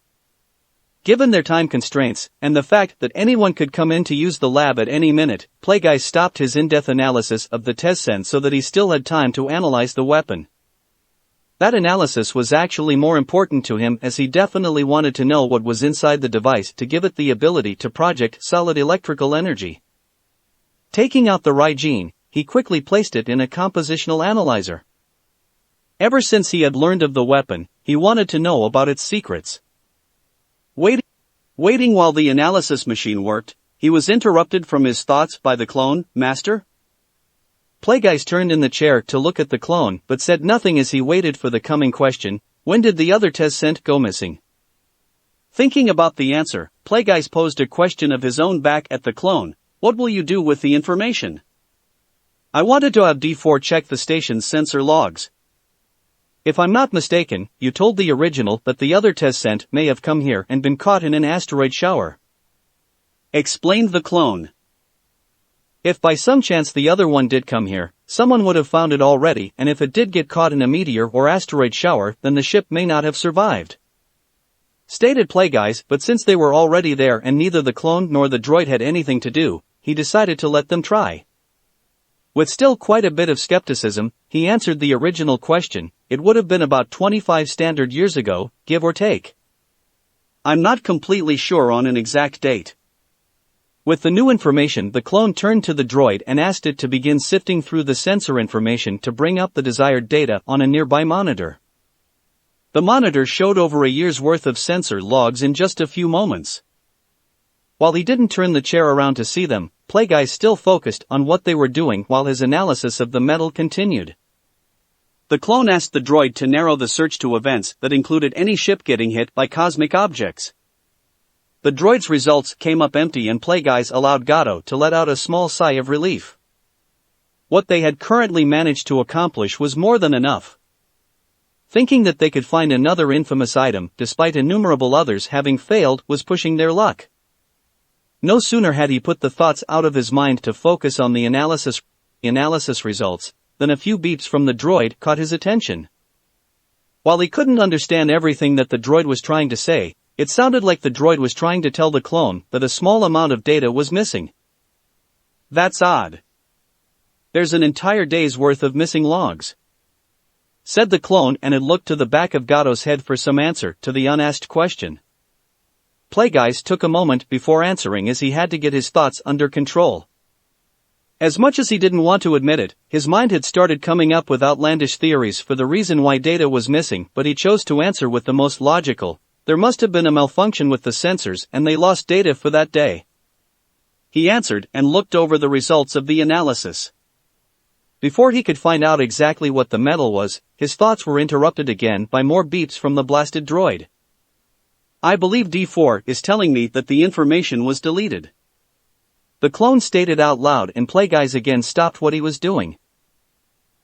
Given their time constraints, and the fact that anyone could come in to use the lab at any minute, Plagueis stopped his in-depth analysis of the test scent so that he still had time to analyze the weapon. That analysis was actually more important to him as he definitely wanted to know what was inside the device to give it the ability to project solid electrical energy. Taking out the Raijin, he quickly placed it in a compositional analyzer. Ever since he had learned of the weapon, he wanted to know about its secrets. Waiting while the analysis machine worked, he was interrupted from his thoughts by the clone, "Master?" Plagueis turned in the chair to look at the clone but said nothing as he waited for the coming question, "When did the other test scent go missing?" Thinking about the answer, Plagueis posed a question of his own back at the clone, "What will you do with the information?" "I wanted to have D4 check the station's sensor logs. If I'm not mistaken, you told the original that the other test scent may have come here and been caught in an asteroid shower," explained the clone. "If by some chance the other one did come here, someone would have found it already, and if it did get caught in a meteor or asteroid shower, then the ship may not have survived," stated Plagueis, but since they were already there and neither the clone nor the droid had anything to do, he decided to let them try. With still quite a bit of skepticism, he answered the original question. "It would have been about 25 standard years ago, give or take. I'm not completely sure on an exact date." With the new information, the clone turned to the droid and asked it to begin sifting through the sensor information to bring up the desired data on a nearby monitor. The monitor showed over a year's worth of sensor logs in just a few moments. While he didn't turn the chair around to see them, Plagueis still focused on what they were doing while his analysis of the metal continued. The clone asked the droid to narrow the search to events that included any ship getting hit by cosmic objects. The droid's results came up empty, and Plagueis allowed Gato to let out a small sigh of relief. What they had currently managed to accomplish was more than enough. Thinking that they could find another infamous item, despite innumerable others having failed, was pushing their luck. No sooner had he put the thoughts out of his mind to focus on the analysis results, than a few beeps from the droid caught his attention. While he couldn't understand everything that the droid was trying to say, it sounded like the droid was trying to tell the clone that a small amount of data was missing. "That's odd. There's an entire day's worth of missing logs," said the clone, and it looked to the back of Gato's head for some answer to the unasked question. Plagueis took a moment before answering, as he had to get his thoughts under control. As much as he didn't want to admit it, his mind had started coming up with outlandish theories for the reason why data was missing, but he chose to answer with the most logical. There must have been a malfunction with the sensors and they lost data for that day. He answered and looked over the results of the analysis. Before he could find out exactly what the metal was, his thoughts were interrupted again by more beeps from the blasted droid. "I believe D4 is telling me that the information was deleted," the clone stated out loud, and Plagueis again stopped what he was doing.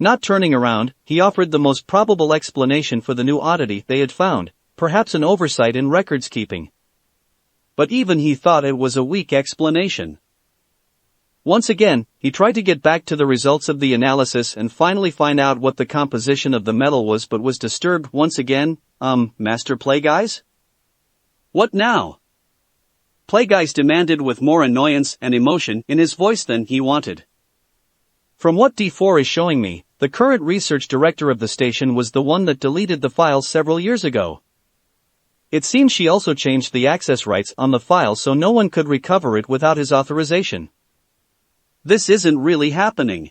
Not turning around, he offered the most probable explanation for the new oddity they had found, perhaps an oversight in records keeping. But even he thought it was a weak explanation. Once again, he tried to get back to the results of the analysis and finally find out what the composition of the metal was, but was disturbed once again. Master Plagueis? What now?" Plagueis demanded with more annoyance and emotion in his voice than he wanted. "From what D4 is showing me, the current research director of the station was the one that deleted the files several years ago. It seems she also changed the access rights on the file so no one could recover it without his authorization. This isn't really happening."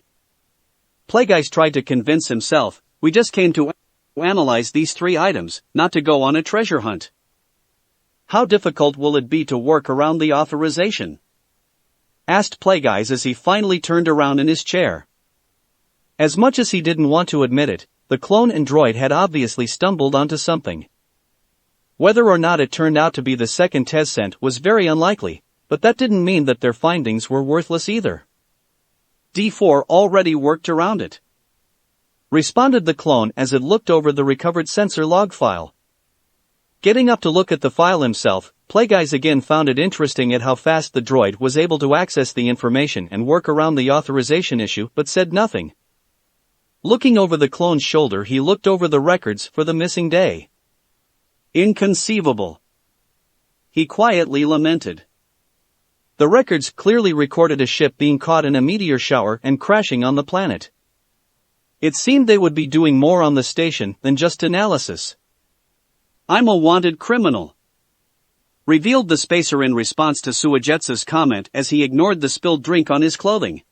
Plagueis tried to convince himself, "We just came to analyze these 3 items, not to go on a treasure hunt. How difficult will it be to work around the authorization?" asked Plagueis as he finally turned around in his chair. As much as he didn't want to admit it, the clone and droid had obviously stumbled onto something. Whether or not it turned out to be the second test sent was very unlikely, but that didn't mean that their findings were worthless either. D4 already worked around it, responded the clone as it looked over the recovered sensor log file. Getting up to look at the file himself, Plagueis again found it interesting at how fast the droid was able to access the information and work around the authorization issue, but said nothing. Looking over the clone's shoulder, he looked over the records for the missing day. "Inconceivable," he quietly lamented. The records clearly recorded a ship being caught in a meteor shower and crashing on the planet. It seemed they would be doing more on the station than just analysis. "I'm a wanted criminal," revealed the spacer in response to Suigetsu's comment as he ignored the spilled drink on his clothing.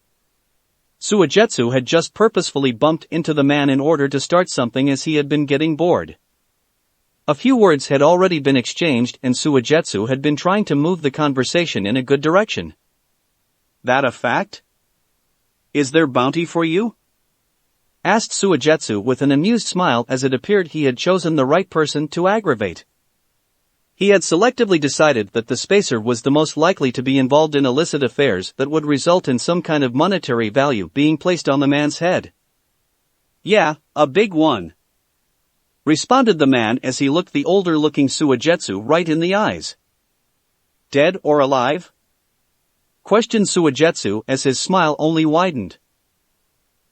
Suigetsu had just purposefully bumped into the man in order to start something as he had been getting bored. A few words had already been exchanged and Suigetsu had been trying to move the conversation in a good direction. "That a fact? Is there bounty for you?" asked Suigetsu with an amused smile as it appeared he had chosen the right person to aggravate. He had selectively decided that the spacer was the most likely to be involved in illicit affairs that would result in some kind of monetary value being placed on the man's head. "Yeah, a big one," responded the man as he looked the older-looking Suigetsu right in the eyes. "Dead or alive?" questioned Suigetsu as his smile only widened.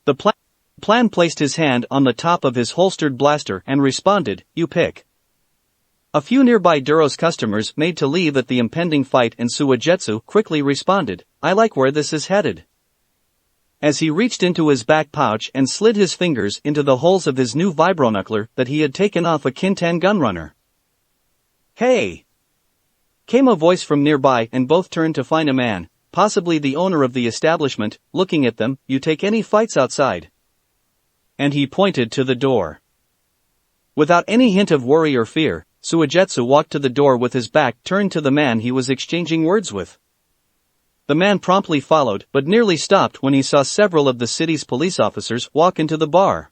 The plan placed his hand on the top of his holstered blaster and responded, "You pick." A few nearby Duros customers made to leave at the impending fight and Suigetsu quickly responded, "I like where this is headed." As he reached into his back pouch and slid his fingers into the holes of his new vibronuclear that he had taken off a Kintan gunrunner. "Hey!" came a voice from nearby and both turned to find a man, possibly the owner of the establishment, looking at them. "You take any fights outside?" And he pointed to the door. Without any hint of worry or fear, Suigetsu walked to the door with his back turned to the man he was exchanging words with. The man promptly followed but nearly stopped when he saw several of the city's police officers walk into the bar.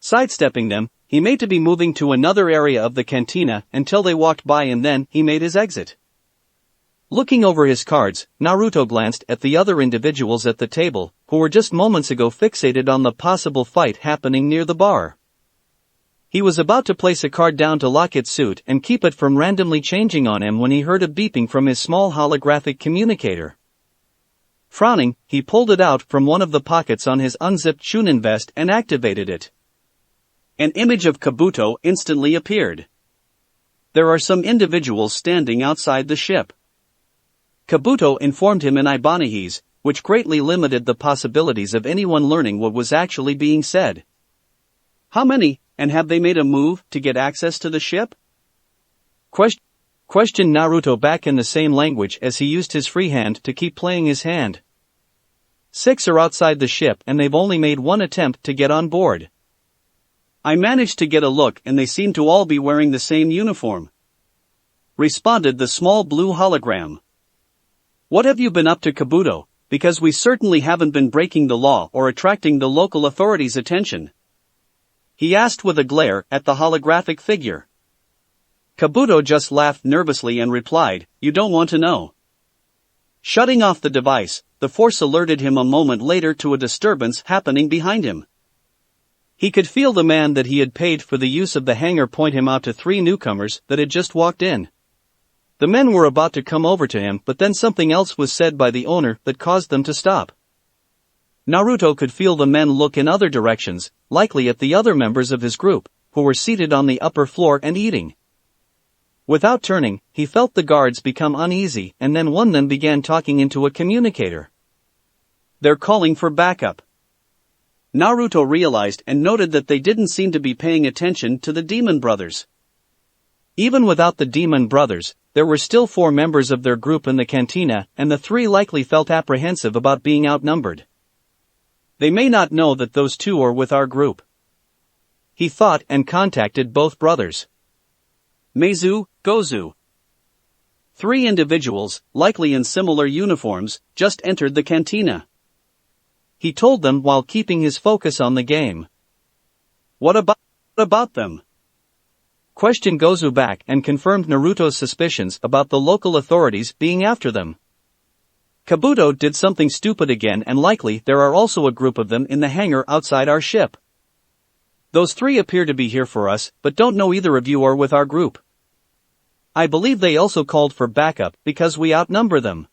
Sidestepping them, he made to be moving to another area of the cantina until they walked by, and then he made his exit. Looking over his cards, Naruto glanced at the other individuals at the table, who were just moments ago fixated on the possible fight happening near the bar. He was about to place a card down to lock its suit and keep it from randomly changing on him when he heard a beeping from his small holographic communicator. Frowning, he pulled it out from one of the pockets on his unzipped Chunin vest and activated it. An image of Kabuto instantly appeared. There are some individuals standing outside the ship. Kabuto informed him in Ibanihese, which greatly limited the possibilities of anyone learning what was actually being said. How many, and have they made a move to get access to the ship? Questioned Naruto back in the same language as he used his free hand to keep playing his hand. 6 are outside the ship and they've only made one attempt to get on board. I managed to get a look and they seem to all be wearing the same uniform. Responded the small blue hologram. What have you been up to, Kabuto, because we certainly haven't been breaking the law or attracting the local authorities' attention? He asked with a glare at the holographic figure. Kabuto just laughed nervously and replied, "You don't want to know." Shutting off the device, the force alerted him a moment later to a disturbance happening behind him. He could feel the man that he had paid for the use of the hangar point him out to 3 newcomers that had just walked in. The men were about to come over to him, but then something else was said by the owner that caused them to stop. Naruto could feel the men look in other directions, likely at the other members of his group, who were seated on the upper floor and eating. Without turning, he felt the guards become uneasy, and then one of them began talking into a communicator. They're calling for backup. Naruto realized and noted that they didn't seem to be paying attention to the Demon Brothers. Even without the Demon Brothers, there were still 4 members of their group in the cantina, and the 3 likely felt apprehensive about being outnumbered. They may not know that those 2 are with our group. He thought and contacted both brothers. Meizu, Gozu. 3 individuals, likely in similar uniforms, just entered the cantina. He told them while keeping his focus on the game. What about them? Questioned Gozu back and confirmed Naruto's suspicions about the local authorities being after them. Kabuto did something stupid again, and likely there are also a group of them in the hangar outside our ship. Those 3 appear to be here for us, but don't know either of you are with our group. I believe they also called for backup because we outnumber them.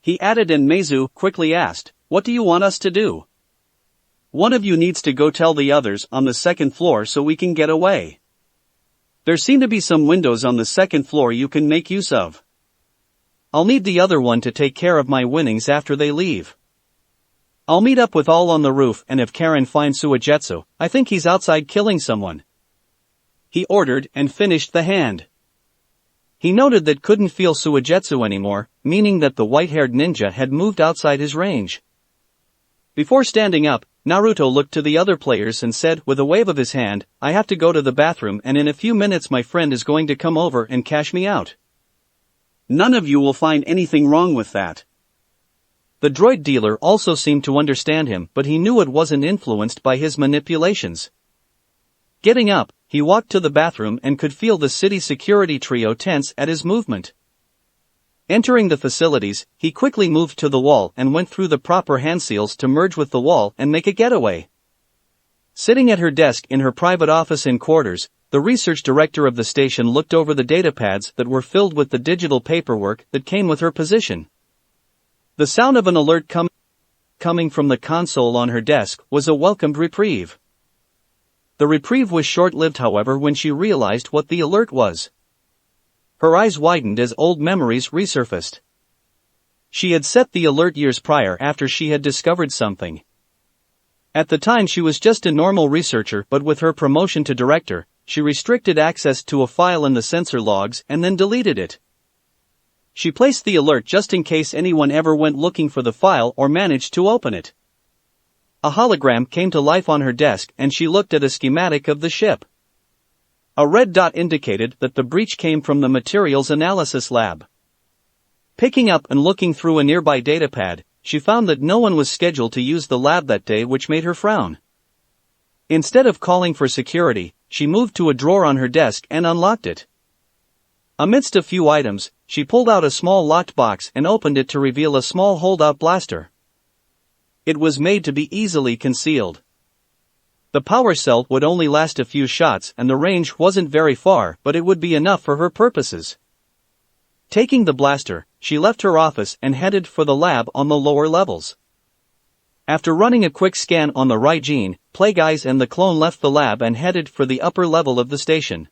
He added, and Meizu quickly asked, "What do you want us to do?" "One of you needs to go tell the others on the 2nd floor so we can get away. There seem to be some windows on the 2nd floor you can make use of. I'll need the other one to take care of my winnings after they leave. I'll meet up with all on the roof, and if Karen finds Suigetsu, I think he's outside killing someone." He ordered and finished the hand. He noted that couldn't feel Suigetsu anymore, meaning that the white-haired ninja had moved outside his range. Before standing up, Naruto looked to the other players and said with a wave of his hand, "I have to go to the bathroom, and in a few minutes my friend is going to come over and cash me out. None of you will find anything wrong with that." The droid dealer also seemed to understand him, but he knew it wasn't influenced by his manipulations. Getting up, he walked to the bathroom and could feel the city security trio tense at his movement. Entering the facilities, he quickly moved to the wall and went through the proper hand seals to merge with the wall and make a getaway. Sitting at her desk in her private office in quarters, the research director of the station looked over the datapads that were filled with the digital paperwork that came with her position. The sound of an alert coming from the console on her desk was a welcomed reprieve. The reprieve was short-lived, however, when she realized what the alert was. Her eyes widened as old memories resurfaced. She had set the alert years prior after she had discovered something. At the time she was just a normal researcher, but with her promotion to director, she restricted access to a file in the sensor logs and then deleted it. She placed the alert just in case anyone ever went looking for the file or managed to open it. A hologram came to life on her desk and she looked at a schematic of the ship. A red dot indicated that the breach came from the materials analysis lab. Picking up and looking through a nearby datapad, she found that no one was scheduled to use the lab that day, which made her frown. Instead of calling for security, she moved to a drawer on her desk and unlocked it. Amidst a few items, she pulled out a small locked box and opened it to reveal a small holdout blaster. It was made to be easily concealed. The power cell would only last a few shots and the range wasn't very far, but it would be enough for her purposes. Taking the blaster, she left her office and headed for the lab on the lower levels. After running a quick scan on the right gene, Plagueeyes and the clone left the lab and headed for the upper level of the station.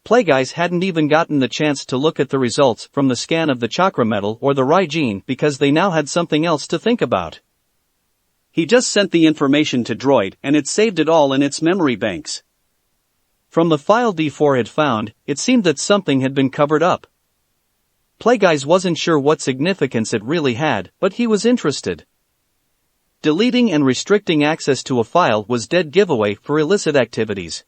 Plagueeyes hadn't even gotten the chance to look at the results from the scan of the chakra metal or the right gene because they now had something else to think about. He just sent the information to Droid and it saved it all in its memory banks. From the file D4 had found, it seemed that something had been covered up. Plagueeyes wasn't sure what significance it really had, but he was interested. Deleting and restricting access to a file was dead giveaway for illicit activities.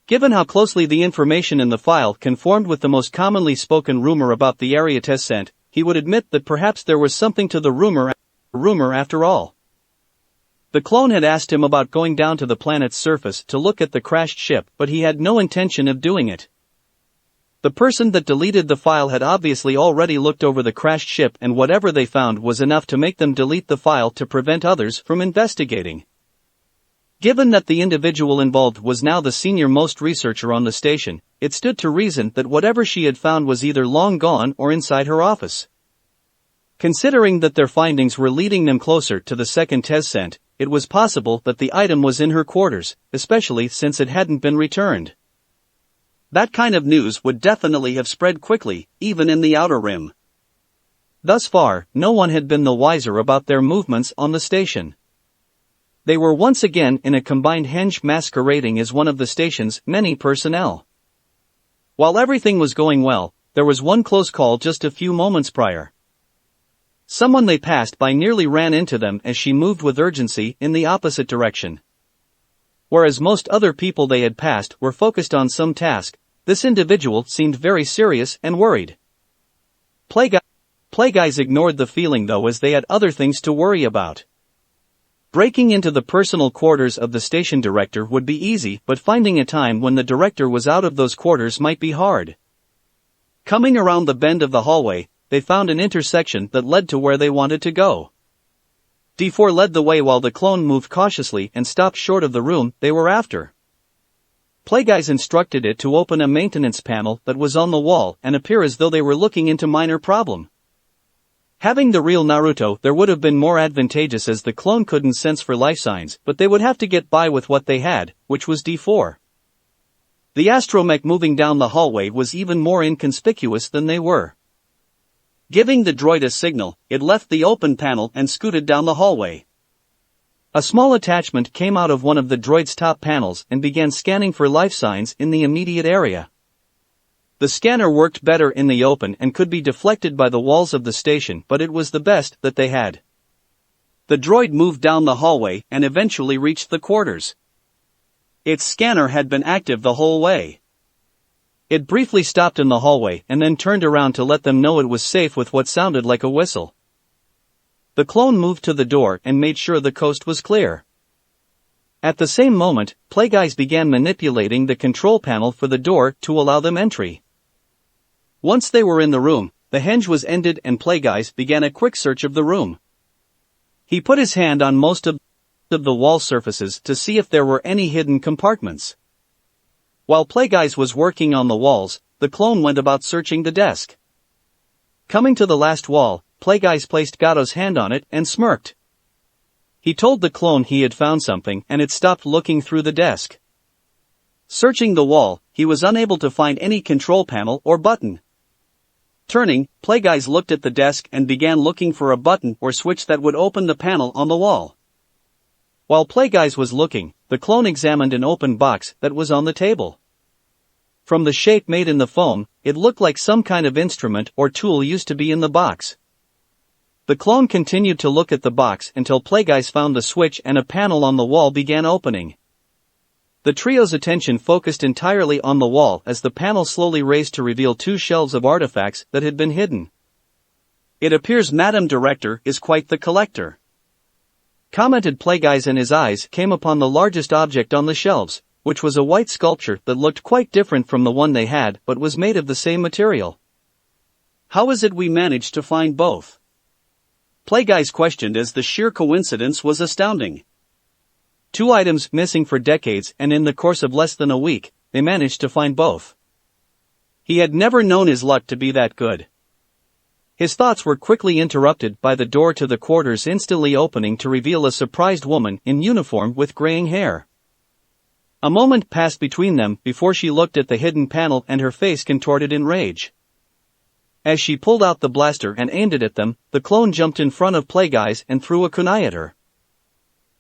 Given how closely the information in the file conformed with the most commonly spoken rumor about the area test scent, he would admit that perhaps there was something to the rumor after all. The clone had asked him about going down to the planet's surface to look at the crashed ship, but he had no intention of doing it. The person that deleted the file had obviously already looked over the crashed ship and whatever they found was enough to make them delete the file to prevent others from investigating. Given that the individual involved was now the senior-most researcher on the station, it stood to reason that whatever she had found was either long gone or inside her office. Considering that their findings were leading them closer to the second test scent, it was possible that the item was in her quarters, especially since it hadn't been returned. That kind of news would definitely have spread quickly, even in the Outer Rim. Thus far, no one had been the wiser about their movements on the station. They were once again in a combined henge masquerading as one of the station's many personnel. While everything was going well, there was one close call just a few moments prior. Someone they passed by nearly ran into them as she moved with urgency in the opposite direction. Whereas most other people they had passed were focused on some task, this individual seemed very serious and worried. Plagueeyes ignored the feeling though, as they had other things to worry about. Breaking into the personal quarters of the station director would be easy, but finding a time when the director was out of those quarters might be hard. Coming around the bend of the hallway, they found an intersection that led to where they wanted to go. D4 led the way while the clone moved cautiously and stopped short of the room they were after. Plagueeyes instructed it to open a maintenance panel that was on the wall and appear as though they were looking into minor problem. Having the real Naruto there would have been more advantageous as the clone couldn't sense for life signs, but they would have to get by with what they had, which was D4. The astromech moving down the hallway was even more inconspicuous than they were. Giving the droid a signal, it left the open panel and scooted down the hallway. A small attachment came out of one of the droid's top panels and began scanning for life signs in the immediate area. The scanner worked better in the open and could be deflected by the walls of the station, but it was the best that they had. The droid moved down the hallway and eventually reached the quarters. Its scanner had been active the whole way. It briefly stopped in the hallway and then turned around to let them know it was safe with what sounded like a whistle. The clone moved to the door and made sure the coast was clear. At the same moment, Plagueeyes began manipulating the control panel for the door to allow them entry. Once they were in the room, the henge was ended and Plagueeyes began a quick search of the room. He put his hand on most of the wall surfaces to see if there were any hidden compartments. While Plagueeyes was working on the walls, the clone went about searching the desk. Coming to the last wall, Plagueeyes placed Gato's hand on it and smirked. He told the clone he had found something and it stopped looking through the desk. Searching the wall, he was unable to find any control panel or button. Turning, Plagueeyes looked at the desk and began looking for a button or switch that would open the panel on the wall. While Plagueeyes was looking, the clone examined an open box that was on the table. From the shape made in the foam, it looked like some kind of instrument or tool used to be in the box. The clone continued to look at the box until Plagueeyes found the switch and a panel on the wall began opening. The trio's attention focused entirely on the wall as the panel slowly raised to reveal two shelves of artifacts that had been hidden. It appears Madame Director is quite the collector. commented Plagueyes, and his eyes came upon the largest object on the shelves, which was a white sculpture that looked quite different from the one they had but was made of the same material. How is it we managed to find both? Plagueyes questioned, as the sheer coincidence was astounding. 2 items missing for decades, and in the course of less than a week, they managed to find both. He had never known his luck to be that good. His thoughts were quickly interrupted by the door to the quarters instantly opening to reveal a surprised woman in uniform with graying hair. A moment passed between them before she looked at the hidden panel and her face contorted in rage. As she pulled out the blaster and aimed it at them, the clone jumped in front of Plagueyes and threw a kunai at her.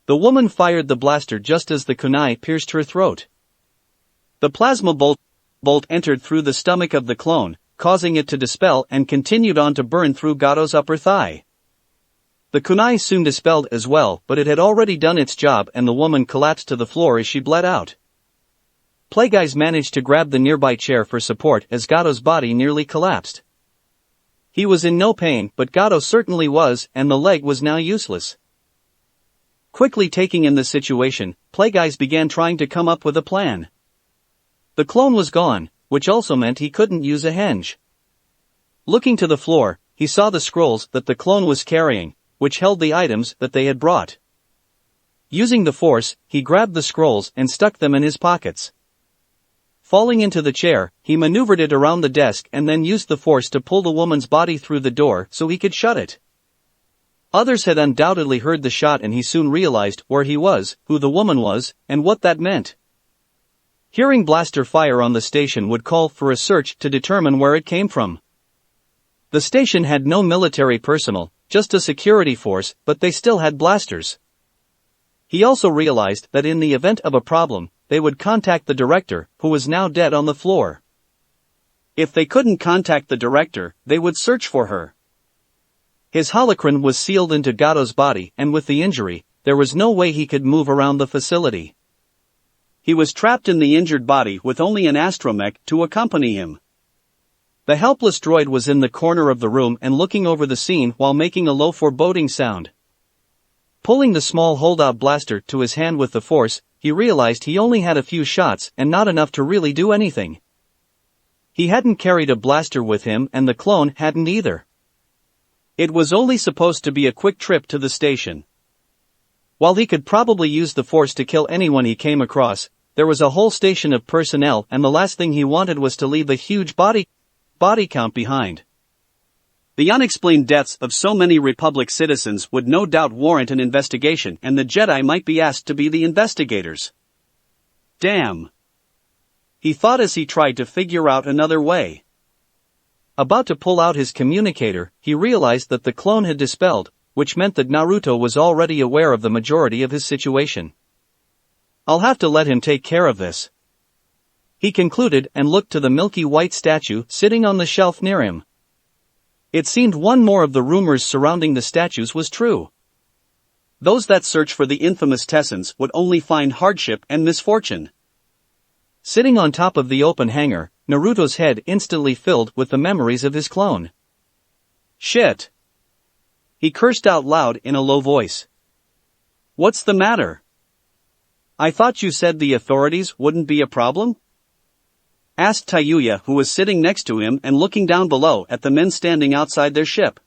The woman fired the blaster just as the kunai pierced her throat. The plasma bolt entered through the stomach of the clone, causing it to dispel and continued on to burn through Gato's upper thigh. The kunai soon dispelled as well, but it had already done its job and the woman collapsed to the floor as she bled out. Plagueyes managed to grab the nearby chair for support as Gato's body nearly collapsed. He was in no pain, but Gato certainly was, and the leg was now useless. Quickly taking in the situation, Plagueyes began trying to come up with a plan. The clone was gone, which also meant he couldn't use a henge. Looking to the floor, he saw the scrolls that the clone was carrying, which held the items that they had brought. Using the force, he grabbed the scrolls and stuck them in his pockets. Falling into the chair, he maneuvered it around the desk and then used the force to pull the woman's body through the door so he could shut it. Others had undoubtedly heard the shot and he soon realized where he was, who the woman was, and what that meant. Hearing blaster fire on the station would call for a search to determine where it came from. The station had no military personnel, just a security force, but they still had blasters. He also realized that in the event of a problem, they would contact the director, who was now dead on the floor. If they couldn't contact the director, they would search for her. His holocron was sealed into Gato's body, and with the injury, there was no way he could move around the facility. He was trapped in the injured body with only an astromech to accompany him. The helpless droid was in the corner of the room and looking over the scene while making a low foreboding sound. Pulling the small holdout blaster to his hand with the force, he realized he only had a few shots and not enough to really do anything. He hadn't carried a blaster with him and the clone hadn't either. It was only supposed to be a quick trip to the station. While he could probably use the force to kill anyone he came across, there was a whole station of personnel and the last thing he wanted was to leave a huge body count behind. The unexplained deaths of so many Republic citizens would no doubt warrant an investigation, and the Jedi might be asked to be the investigators. Damn! He thought as he tried to figure out another way. About to pull out his communicator, he realized that the clone had dispelled, which meant that Naruto was already aware of the majority of his situation. I'll have to let him take care of this, he concluded and looked to the milky white statue sitting on the shelf near him. It seemed one more of the rumors surrounding the statues was true. Those that search for the infamous Tessans would only find hardship and misfortune. Sitting on top of the open hangar, Naruto's head instantly filled with the memories of his clone. Shit! He cursed out loud in a low voice. What's the matter? I thought you said the authorities wouldn't be a problem? Asked Tayuya, who was sitting next to him and looking down below at the men standing outside their ship.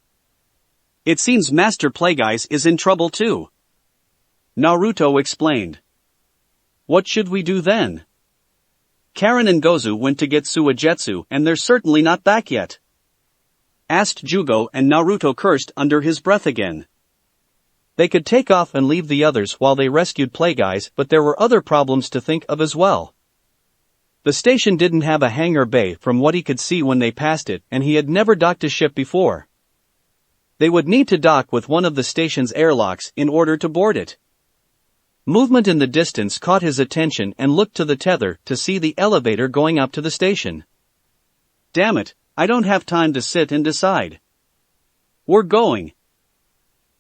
It seems Master Plagueyes is in trouble too. Naruto explained. What should we do then? Karen and Gozu went to get Suigetsu and they're certainly not back yet. Asked Jugo, and Naruto cursed under his breath again. They could take off and leave the others while they rescued Plagueyes, but there were other problems to think of as well. The station didn't have a hangar bay from what he could see when they passed it, and he had never docked a ship before. They would need to dock with one of the station's airlocks in order to board it. Movement in the distance caught his attention and looked to the tether to see the elevator going up to the station. Damn it, I don't have time to sit and decide. We're going.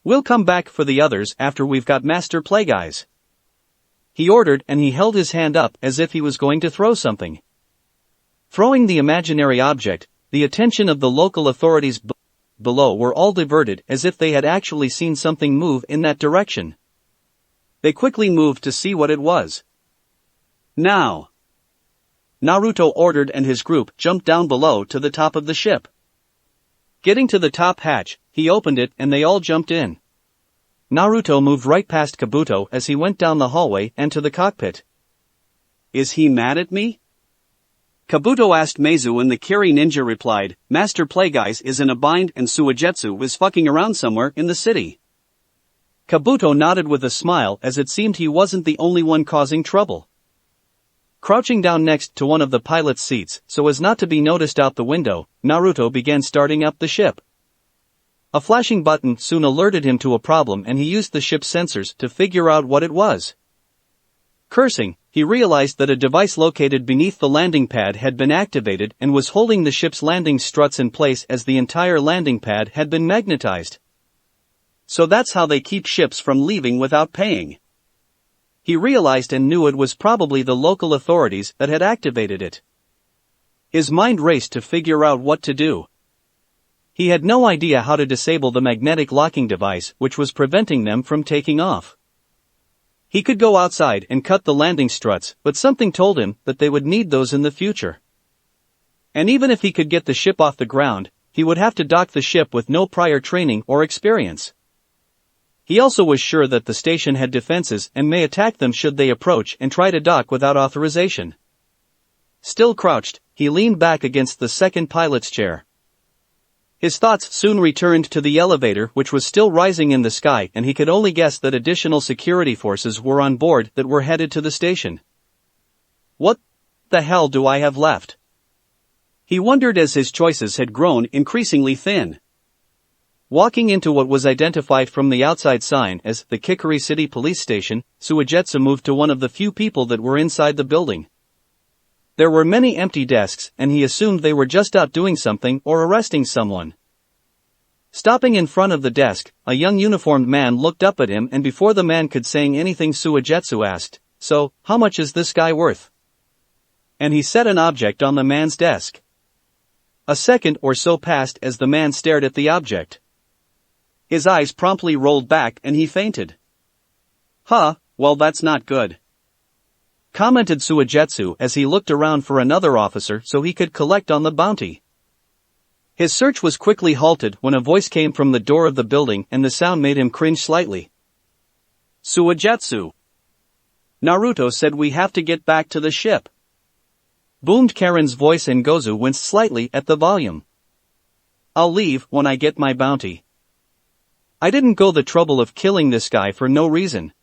We'll come back for the others after we've got Master Plagueyes, he ordered, and he held his hand up as if he was going to throw something. Throwing the imaginary object, the attention of the local authorities below were all diverted as if they had actually seen something move in that direction. They quickly moved to see what it was. Now! Naruto ordered, and his group jumped down below to the top of the ship. Getting to the top hatch, he opened it and they all jumped in. Naruto moved right past Kabuto as he went down the hallway and to the cockpit. Is he mad at me? Kabuto asked Meizu, and the Kiri ninja replied, Master Playguys is in a bind and Suigetsu was fucking around somewhere in the city. Kabuto nodded with a smile, as it seemed he wasn't the only one causing trouble. Crouching down next to one of the pilot's seats so as not to be noticed out the window, Naruto began starting up the ship. A flashing button soon alerted him to a problem, and he used the ship's sensors to figure out what it was. Cursing, he realized that a device located beneath the landing pad had been activated and was holding the ship's landing struts in place, as the entire landing pad had been magnetized. So that's how they keep ships from leaving without paying. He realized and knew it was probably the local authorities that had activated it. His mind raced to figure out what to do. He had no idea how to disable the magnetic locking device which was preventing them from taking off. He could go outside and cut the landing struts, but something told him that they would need those in the future. And even if he could get the ship off the ground, he would have to dock the ship with no prior training or experience. He also was sure that the station had defenses and may attack them should they approach and try to dock without authorization. Still crouched, he leaned back against the second pilot's chair. His thoughts soon returned to the elevator, which was still rising in the sky, and he could only guess that additional security forces were on board that were headed to the station. What the hell do I have left? He wondered as his choices had grown increasingly thin. Walking into what was identified from the outside sign as the Kikari City Police Station, Suigetsu moved to one of the few people that were inside the building. There were many empty desks, and he assumed they were just out doing something or arresting someone. Stopping in front of the desk, a young uniformed man looked up at him, and before the man could say anything, Suigetsu asked, "So, how much is this guy worth?" And he set an object on the man's desk. A second or so passed as the man stared at the object. His eyes promptly rolled back and he fainted. Huh, well that's not good, commented Suigetsu as he looked around for another officer so he could collect on the bounty. His search was quickly halted when a voice came from the door of the building, and the sound made him cringe slightly. Suigetsu, Naruto said we have to get back to the ship, boomed Karen's voice, and Gozu winced slightly at the volume. I'll leave when I get my bounty. I didn't go the trouble of killing this guy for no reason,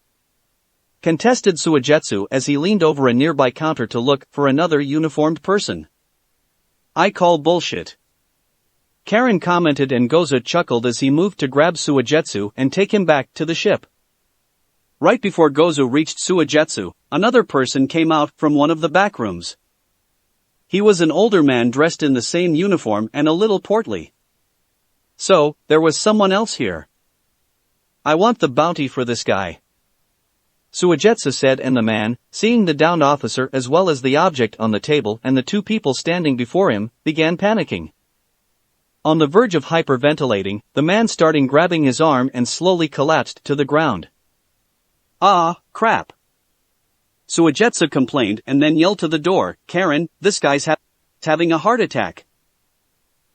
contested Suigetsu as he leaned over a nearby counter to look for another uniformed person. I call bullshit, Karen commented, and Gozu chuckled as he moved to grab Suigetsu and take him back to the ship. Right before Gozu reached Suigetsu, another person came out from one of the back rooms. He was an older man dressed in the same uniform and a little portly. So, there was someone else here. I want the bounty for this guy, Suigetsu said, and the man, seeing the downed officer as well as the object on the table and the two people standing before him, began panicking. On the verge of hyperventilating, the man started grabbing his arm and slowly collapsed to the ground. Ah, crap, Suigetsu complained and then yelled to the door, Karen, this guy's having a heart attack.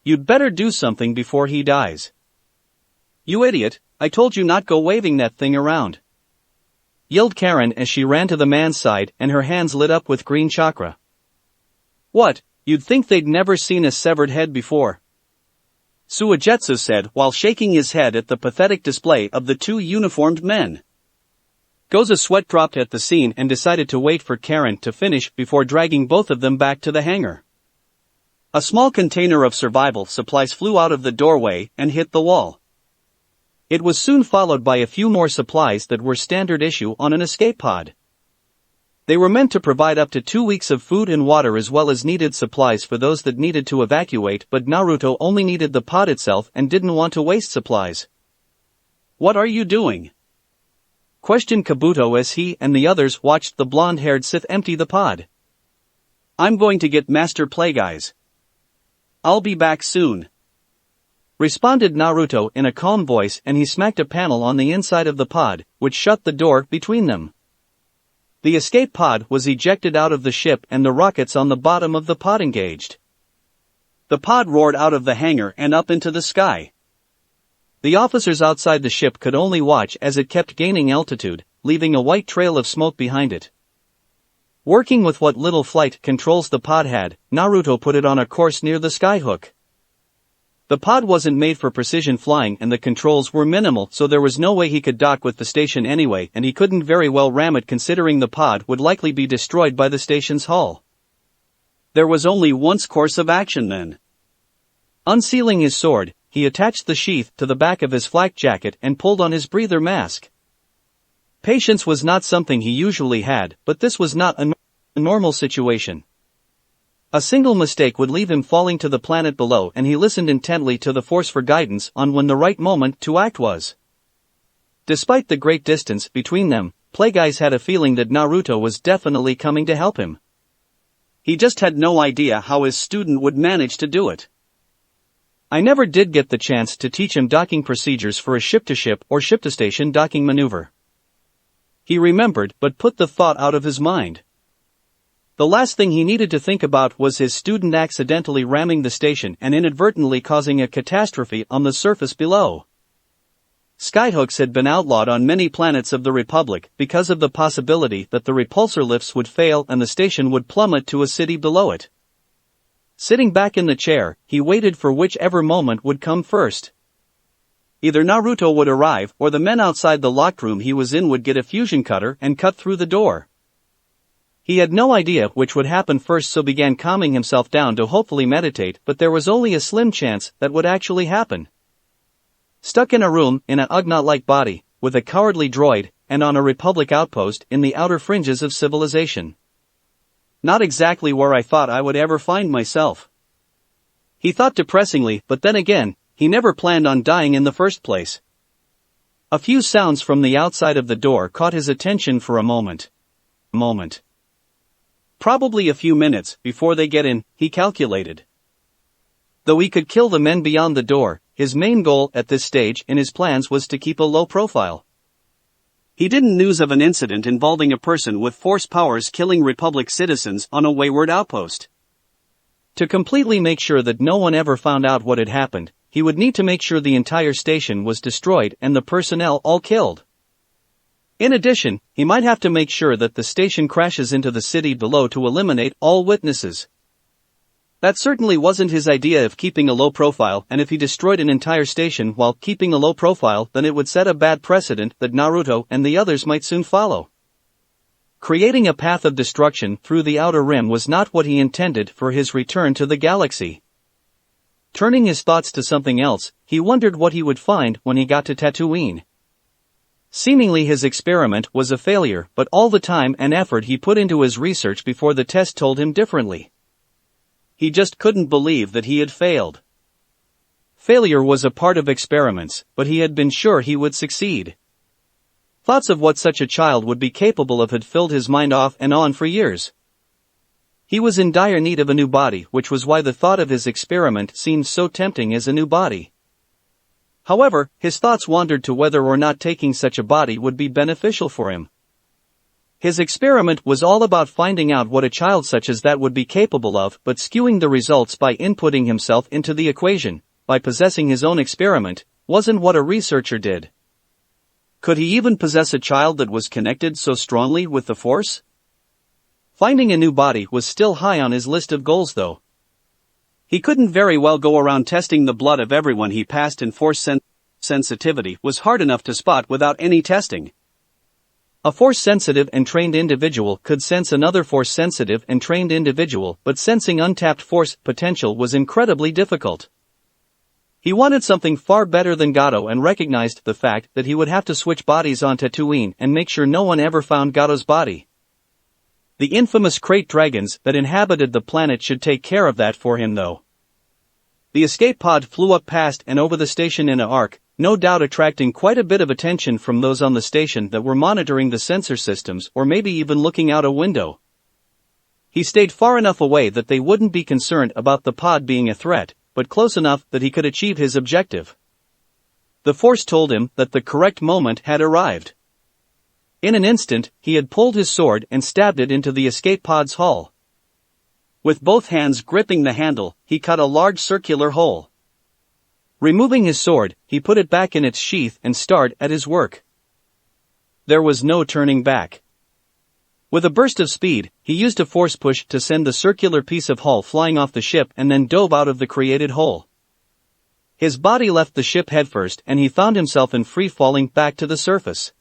You'd better do something before he dies. You idiot, I told you not go waving that thing around, yelled Karen as she ran to the man's side and her hands lit up with green chakra. What, you'd think they'd never seen a severed head before, Suigetsu said while shaking his head at the pathetic display of the two uniformed men. Gozu's sweat dropped at the scene and decided to wait for Karen to finish before dragging both of them back to the hangar. A small container of survival supplies flew out of the doorway and hit the wall. It was soon followed by a few more supplies that were standard issue on an escape pod. They were meant to provide up to 2 weeks of food and water as well as needed supplies for those that needed to evacuate, but Naruto only needed the pod itself and didn't want to waste supplies. What are you doing? Questioned Kabuto as he and the others watched the blonde-haired Sith empty the pod. I'm going to get Master Playguys. I'll be back soon, responded Naruto in a calm voice, and he smacked a panel on the inside of the pod, which shut the door between them. The escape pod was ejected out of the ship and the rockets on the bottom of the pod engaged. The pod roared out of the hangar and up into the sky. The officers outside the ship could only watch as it kept gaining altitude, leaving a white trail of smoke behind it. Working with what little flight controls the pod had, Naruto put it on a course near the skyhook. The pod wasn't made for precision flying and the controls were minimal, so there was no way he could dock with the station anyway, and he couldn't very well ram it considering the pod would likely be destroyed by the station's hull. There was only one course of action then. Unsealing his sword, he attached the sheath to the back of his flak jacket and pulled on his breather mask. Patience was not something he usually had, but this was not a normal situation. A single mistake would leave him falling to the planet below, and he listened intently to the Force for guidance on when the right moment to act was. Despite the great distance between them, Plagueyes had a feeling that Naruto was definitely coming to help him. He just had no idea how his student would manage to do it. I never did get the chance to teach him docking procedures for a ship-to-ship or ship-to-station docking maneuver. He remembered, but put the thought out of his mind. The last thing he needed to think about was his student accidentally ramming the station and inadvertently causing a catastrophe on the surface below. Skyhooks had been outlawed on many planets of the Republic because of the possibility that the repulsor lifts would fail and the station would plummet to a city below it. Sitting back in the chair, he waited for whichever moment would come first. Either Naruto would arrive or the men outside the locked room he was in would get a fusion cutter and cut through the door. He had no idea which would happen first, so began calming himself down to hopefully meditate, but there was only a slim chance that would actually happen. Stuck in a room in an Ugnaught-like body, with a cowardly droid, and on a Republic outpost in the outer fringes of civilization. Not exactly where I thought I would ever find myself. He thought depressingly, but then again, he never planned on dying in the first place. A few sounds from the outside of the door caught his attention for a moment. Probably a few minutes before they get in, he calculated. Though he could kill the men beyond the door, his main goal at this stage in his plans was to keep a low profile. He didn't news of an incident involving a person with force powers killing Republic citizens on a wayward outpost. To completely make sure that no one ever found out what had happened, he would need to make sure the entire station was destroyed and the personnel all killed. In addition, he might have to make sure that the station crashes into the city below to eliminate all witnesses. That certainly wasn't his idea of keeping a low profile, and if he destroyed an entire station while keeping a low profile, then it would set a bad precedent that Naruto and the others might soon follow. Creating a path of destruction through the outer rim was not what he intended for his return to the galaxy. Turning his thoughts to something else, he wondered what he would find when he got to Tatooine. Seemingly his experiment was a failure, but all the time and effort he put into his research before the test told him differently. He just couldn't believe that he had failed. Failure was a part of experiments, but he had been sure he would succeed. Thoughts of what such a child would be capable of had filled his mind off and on for years. He was in dire need of a new body, which was why the thought of his experiment seemed so tempting as a new body. However, his thoughts wandered to whether or not taking such a body would be beneficial for him. His experiment was all about finding out what a child such as that would be capable of, but skewing the results by inputting himself into the equation, by possessing his own experiment, wasn't what a researcher did. Could he even possess a child that was connected so strongly with the Force? Finding a new body was still high on his list of goals though. He couldn't very well go around testing the blood of everyone he passed, and Force sensitivity was hard enough to spot without any testing. A Force-sensitive and trained individual could sense another Force-sensitive and trained individual, but sensing untapped Force potential was incredibly difficult. He wanted something far better than Gato and recognized the fact that he would have to switch bodies on Tatooine and make sure no one ever found Gato's body. The infamous crate dragons that inhabited the planet should take care of that for him though. The escape pod flew up past and over the station in an arc, no doubt attracting quite a bit of attention from those on the station that were monitoring the sensor systems or maybe even looking out a window. He stayed far enough away that they wouldn't be concerned about the pod being a threat, but close enough that he could achieve his objective. The force told him that the correct moment had arrived. In an instant, he had pulled his sword and stabbed it into the escape pod's hull. With both hands gripping the handle, he cut a large circular hole. Removing his sword, he put it back in its sheath and started at his work. There was no turning back. With a burst of speed, he used a force push to send the circular piece of hull flying off the ship and then dove out of the created hole. His body left the ship headfirst and he found himself in free falling back to the surface.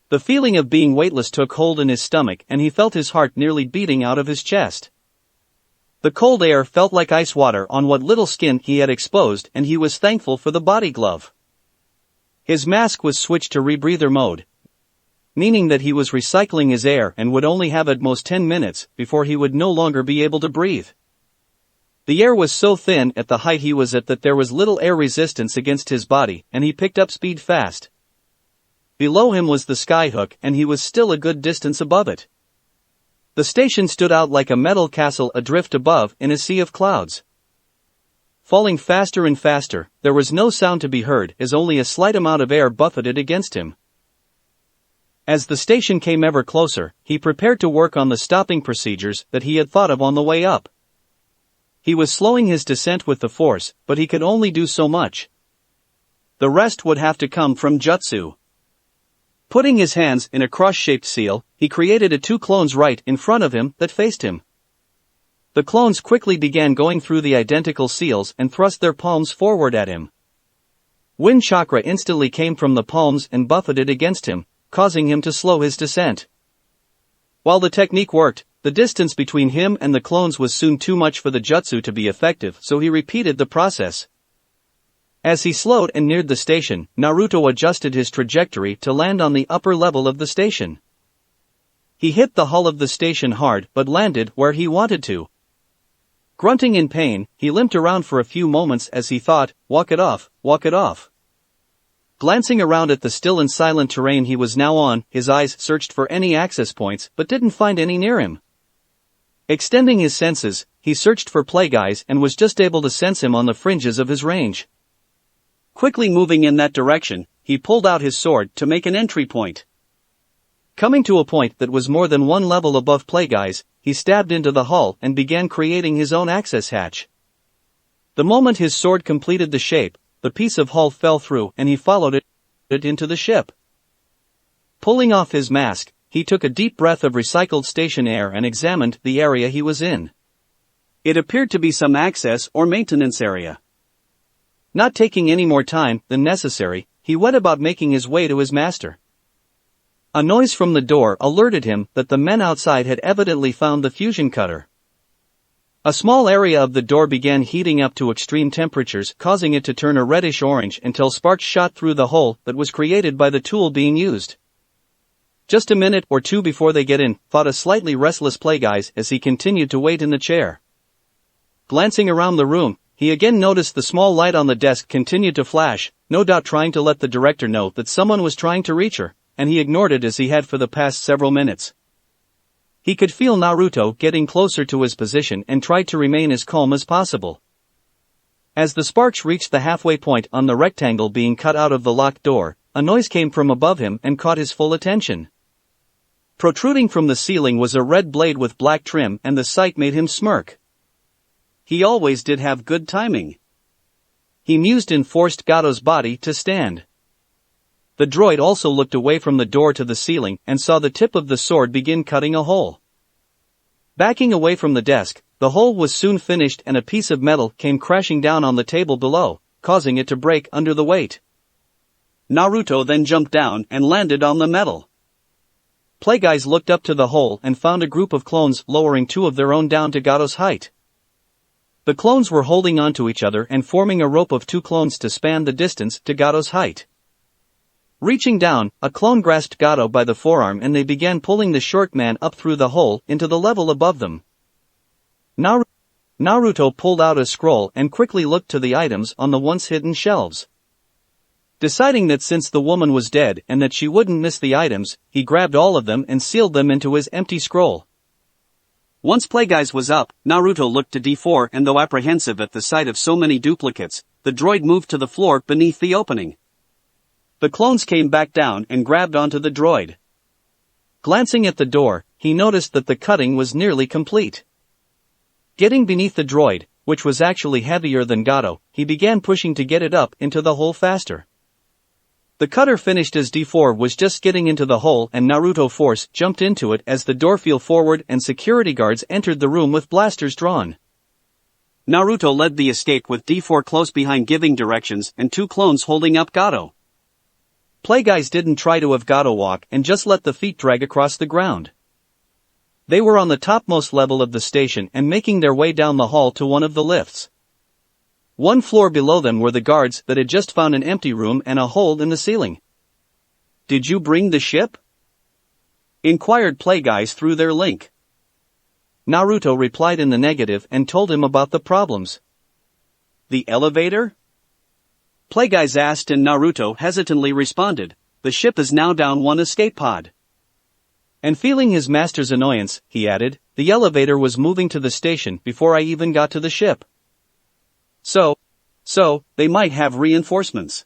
The feeling of being weightless took hold in his stomach and he felt his heart nearly beating out of his chest. The cold air felt like ice water on what little skin he had exposed and he was thankful for the body glove. His mask was switched to rebreather mode, meaning that he was recycling his air and would only have at most 10 minutes before he would no longer be able to breathe. The air was so thin at the height he was at that there was little air resistance against his body and he picked up speed fast. Below him was the skyhook and he was still a good distance above it. The station stood out like a metal castle adrift above in a sea of clouds. Falling faster and faster, there was no sound to be heard as only a slight amount of air buffeted against him. As the station came ever closer, he prepared to work on the stopping procedures that he had thought of on the way up. He was slowing his descent with the force, but he could only do so much. The rest would have to come from jutsu. Putting his hands in a cross-shaped seal, he created a two clones right in front of him that faced him. The clones quickly began going through the identical seals and thrust their palms forward at him. Wind chakra instantly came from the palms and buffeted against him, causing him to slow his descent. While the technique worked, the distance between him and the clones was soon too much for the jutsu to be effective, so he repeated the process. As he slowed and neared the station, Naruto adjusted his trajectory to land on the upper level of the station. He hit the hull of the station hard but landed where he wanted to. Grunting in pain, he limped around for a few moments as he thought, walk it off, walk it off. Glancing around at the still and silent terrain he was now on, his eyes searched for any access points but didn't find any near him. Extending his senses, he searched for Plagueyes and was just able to sense him on the fringes of his range. Quickly moving in that direction, he pulled out his sword to make an entry point. Coming to a point that was more than one level above Plagueyes, he stabbed into the hull and began creating his own access hatch. The moment his sword completed the shape, the piece of hull fell through and he followed it into the ship. Pulling off his mask, he took a deep breath of recycled station air and examined the area he was in. It appeared to be some access or maintenance area. Not taking any more time than necessary, he went about making his way to his master. A noise from the door alerted him that the men outside had evidently found the fusion cutter. A small area of the door began heating up to extreme temperatures, causing it to turn a reddish-orange until sparks shot through the hole that was created by the tool being used. Just a minute or two before they get in, thought a slightly restless Plagueyes as he continued to wait in the chair. Glancing around the room, he again noticed the small light on the desk continued to flash, no doubt trying to let the director know that someone was trying to reach her, and he ignored it as he had for the past several minutes. He could feel Naruto getting closer to his position and tried to remain as calm as possible. As the sparks reached the halfway point on the rectangle being cut out of the locked door, a noise came from above him and caught his full attention. Protruding from the ceiling was a red blade with black trim and the sight made him smirk. He always did have good timing. He mused and forced Gato's body to stand. The droid also looked away from the door to the ceiling and saw the tip of the sword begin cutting a hole. Backing away from the desk, the hole was soon finished and a piece of metal came crashing down on the table below, causing it to break under the weight. Naruto then jumped down and landed on the metal. Plagueyes looked up to the hole and found a group of clones lowering two of their own down to Gato's height. The clones were holding onto each other and forming a rope of two clones to span the distance to Gato's height. Reaching down, a clone grasped Gato by the forearm and they began pulling the short man up through the hole into the level above them. Naruto pulled out a scroll and quickly looked to the items on the once hidden shelves. Deciding that since the woman was dead and that she wouldn't miss the items, he grabbed all of them and sealed them into his empty scroll. Once Playguys was up, Naruto looked to D4 and though apprehensive at the sight of so many duplicates, the droid moved to the floor beneath the opening. The clones came back down and grabbed onto the droid. Glancing at the door, he noticed that the cutting was nearly complete. Getting beneath the droid, which was actually heavier than Gato, he began pushing to get it up into the hole faster. The cutter finished as D4 was just getting into the hole and Naruto Force jumped into it as the door fell forward and security guards entered the room with blasters drawn. Naruto led the escape with D4 close behind giving directions and two clones holding up Gato. Playguys didn't try to have Gato walk and just let the feet drag across the ground. They were on the topmost level of the station and making their way down the hall to one of the lifts. One floor below them were the guards that had just found an empty room and a hole in the ceiling. "Did you bring the ship?" inquired Playguys through their link. Naruto replied in the negative and told him about the problems. "The elevator?" Playguys asked and Naruto hesitantly responded, "The ship is now down one escape pod." And feeling his master's annoyance, he added, "The elevator was moving to the station before I even got to the ship. So, they might have reinforcements."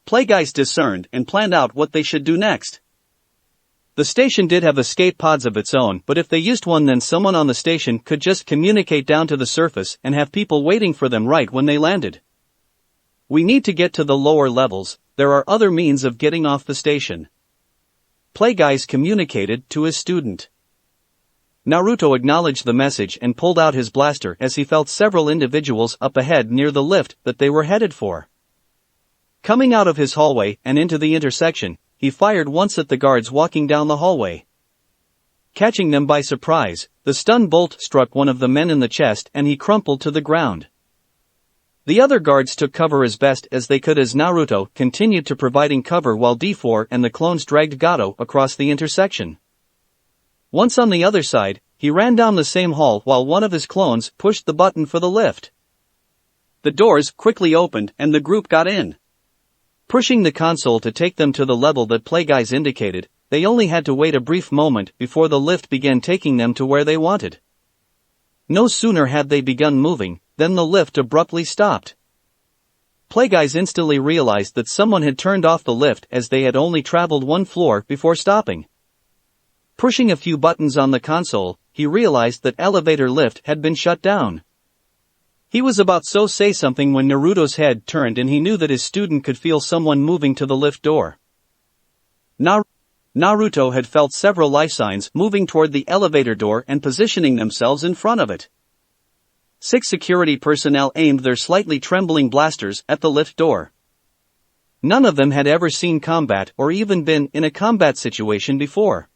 Playguys discerned and planned out what they should do next. The station did have escape pods of its own, but if they used one then someone on the station could just communicate down to the surface and have people waiting for them right when they landed. "We need to get to the lower levels, there are other means of getting off the station," Playguys communicated to his student. Naruto acknowledged the message and pulled out his blaster as he felt several individuals up ahead near the lift that they were headed for. Coming out of his hallway and into the intersection, he fired once at the guards walking down the hallway. Catching them by surprise, the stun bolt struck one of the men in the chest and he crumpled to the ground. The other guards took cover as best as they could as Naruto continued to providing cover while D4 and the clones dragged Gato across the intersection. Once on the other side, he ran down the same hall while one of his clones pushed the button for the lift. The doors quickly opened and the group got in. Pushing the console to take them to the level that Playguys indicated, they only had to wait a brief moment before the lift began taking them to where they wanted. No sooner had they begun moving, than the lift abruptly stopped. Playguys instantly realized that someone had turned off the lift as they had only traveled one floor before stopping. Pushing a few buttons on the console, he realized that elevator lift had been shut down. He was about to say something when Naruto's head turned and he knew that his student could feel someone moving to the lift door. Naruto had felt several life signs moving toward the elevator door and positioning themselves in front of it. 6 security personnel aimed their slightly trembling blasters at the lift door. None of them had ever seen combat or even been in a combat situation before.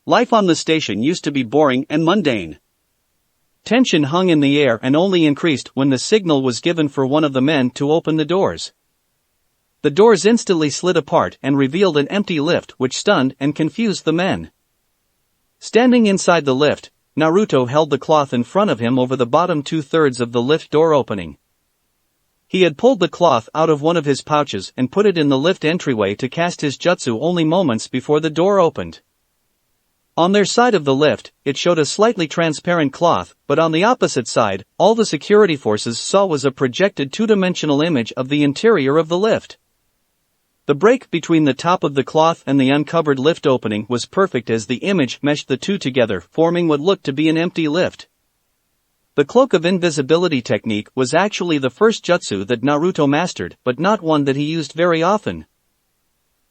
Life on the station used to be boring and mundane. Tension hung in the air and only increased when the signal was given for one of the men to open the doors. The doors instantly slid apart and revealed an empty lift which stunned and confused the men. Standing inside the lift, Naruto held the cloth in front of him over the bottom 2/3 of the lift door opening. He had pulled the cloth out of one of his pouches and put it in the lift entryway to cast his jutsu only moments before the door opened. On their side of the lift, it showed a slightly transparent cloth, but on the opposite side, all the security forces saw was a projected two-dimensional image of the interior of the lift. The break between the top of the cloth and the uncovered lift opening was perfect as the image meshed the two together, forming what looked to be an empty lift. The cloak of invisibility technique was actually the first jutsu that Naruto mastered, but not one that he used very often.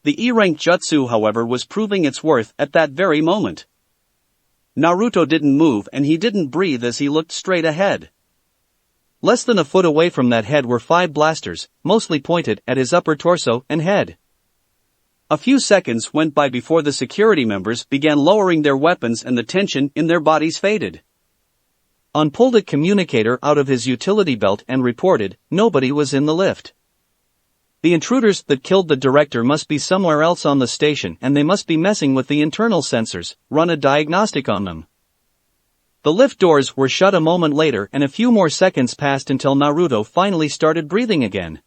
The E-rank jutsu, however, was proving its worth at that very moment. Naruto didn't move and he didn't breathe as he looked straight ahead. Less than a foot away from that head were 5 blasters, mostly pointed at his upper torso and head. A few seconds went by before the security members began lowering their weapons and the tension in their bodies faded. On pulled a communicator out of his utility belt and reported, nobody was in the lift. The intruders that killed the director must be somewhere else on the station and they must be messing with the internal sensors, run a diagnostic on them. The lift doors were shut a moment later and a few more seconds passed until Naruto finally started breathing again.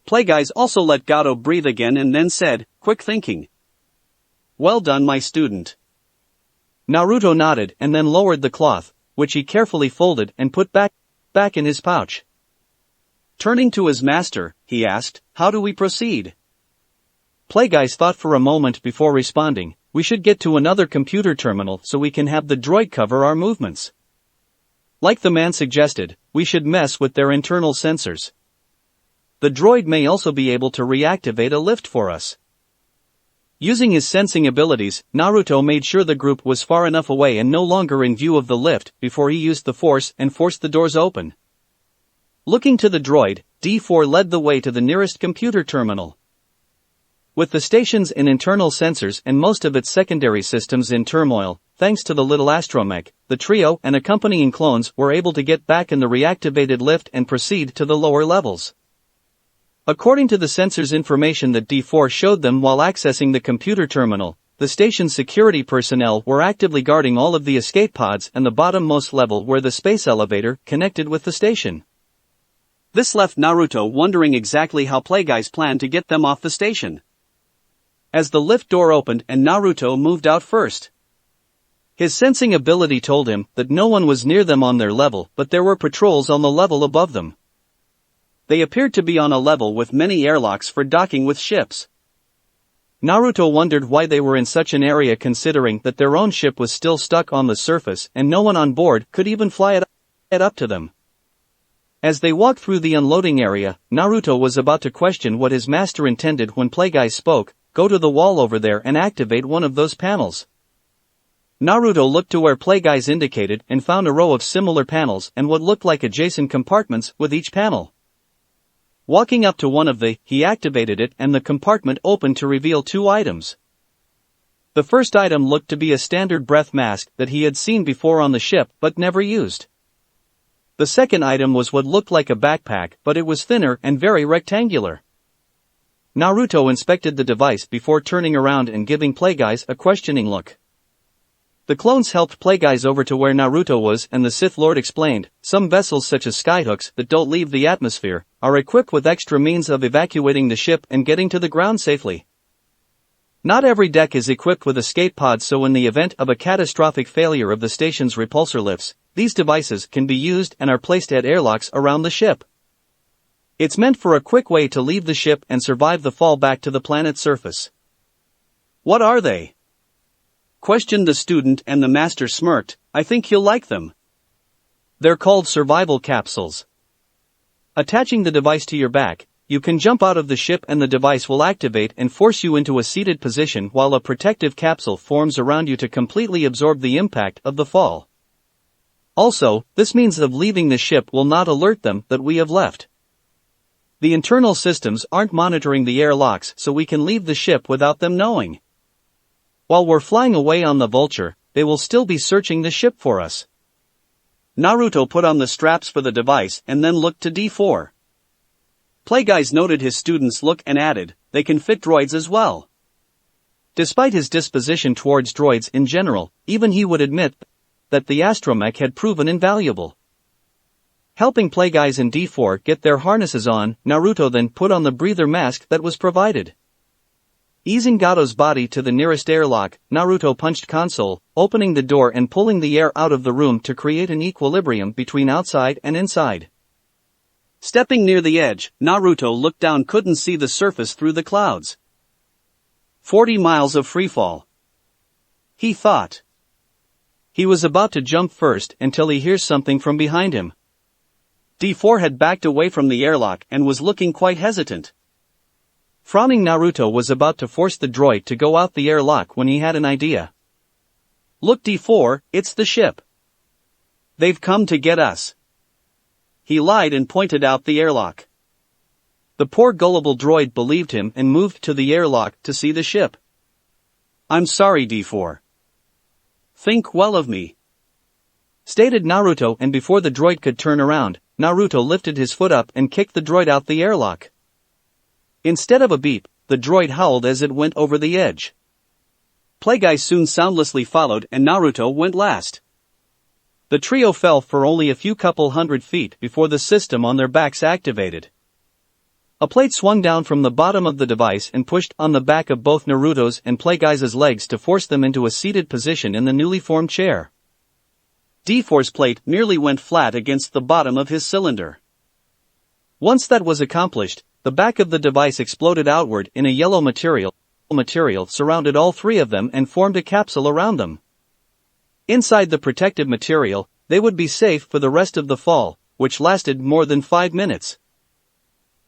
Playguys also let Gato breathe again and then said, "Quick thinking. Well done, my student." Naruto nodded and then lowered the cloth, which he carefully folded and put back in his pouch. Turning to his master, he asked, "How do we proceed?" Plagueis thought for a moment before responding, "We should get to another computer terminal so we can have the droid cover our movements. Like the man suggested, we should mess with their internal sensors. The droid may also be able to reactivate a lift for us." Using his sensing abilities, Naruto made sure the group was far enough away and no longer in view of the lift before he used the force and forced the doors open. Looking to the droid, D4 led the way to the nearest computer terminal. With the stations and internal sensors and most of its secondary systems in turmoil, thanks to the little astromech, the trio and accompanying clones were able to get back in the reactivated lift and proceed to the lower levels. According to the sensor's information that D4 showed them while accessing the computer terminal, the station's security personnel were actively guarding all of the escape pods and the bottommost level where the space elevator connected with the station. This left Naruto wondering exactly how Plagueis planned to get them off the station. As the lift door opened and Naruto moved out first, his sensing ability told him that no one was near them on their level, but there were patrols on the level above them. They appeared to be on a level with many airlocks for docking with ships. Naruto wondered why they were in such an area considering that their own ship was still stuck on the surface and no one on board could even fly it up to them. As they walked through the unloading area, Naruto was about to question what his master intended when Plagueis spoke, "Go to the wall over there and activate one of those panels." Naruto looked to where Plagueis indicated and found a row of similar panels and what looked like adjacent compartments with each panel. Walking up to one of he activated it and the compartment opened to reveal two items. The first item looked to be a standard breath mask that he had seen before on the ship but never used. The second item was what looked like a backpack, but it was thinner and very rectangular. Naruto inspected the device before turning around and giving Plagueis a questioning look. The clones helped Plagueis over to where Naruto was and the Sith Lord explained, "Some vessels such as skyhooks that don't leave the atmosphere are equipped with extra means of evacuating the ship and getting to the ground safely. Not every deck is equipped with escape pods, so in the event of a catastrophic failure of the station's repulsor lifts, these devices can be used and are placed at airlocks around the ship. It's meant for a quick way to leave the ship and survive the fall back to the planet's surface." "What are they?" questioned the student and the master smirked, "I think you'll like them. They're called survival capsules. Attaching the device to your back, you can jump out of the ship and the device will activate and force you into a seated position while a protective capsule forms around you to completely absorb the impact of the fall. Also, this means of leaving the ship will not alert them that we have left. The internal systems aren't monitoring the airlocks, so we can leave the ship without them knowing. While we're flying away on the Vulture, they will still be searching the ship for us." Naruto put on the straps for the device and then looked to D4. Plagueis noted his student's look and added, "They can fit droids as well." Despite his disposition towards droids in general, even he would admit that the astromech had proven invaluable. Helping Plagueis and D4 get their harnesses on, Naruto then put on the breather mask that was provided. Easing Gato's body to the nearest airlock, Naruto punched console, opening the door and pulling the air out of the room to create an equilibrium between outside and inside. Stepping near the edge, Naruto looked down, couldn't see the surface through the clouds. 40 miles of freefall, he thought. He was about to jump first until he hears something from behind him. D4 had backed away from the airlock and was looking quite hesitant. Frowning, Naruto was about to force the droid to go out the airlock when he had an idea. "Look, D4, it's the ship. They've come to get us." He lied and pointed out the airlock. The poor gullible droid believed him and moved to the airlock to see the ship. "I'm sorry, D4. Think well of me," stated Naruto, and before the droid could turn around, Naruto lifted his foot up and kicked the droid out the airlock. Instead of a beep, the droid howled as it went over the edge. Plagueis soon soundlessly followed and Naruto went last. The trio fell for only a few couple hundred feet before the system on their backs activated. A plate swung down from the bottom of the device and pushed on the back of both Naruto's and Plagueis' legs to force them into a seated position in the newly formed chair. D4's plate merely went flat against the bottom of his cylinder. Once that was accomplished, the back of the device exploded outward in a yellow material surrounded all three of them and formed a capsule around them. Inside the protective material, they would be safe for the rest of the fall, which lasted more than 5 minutes.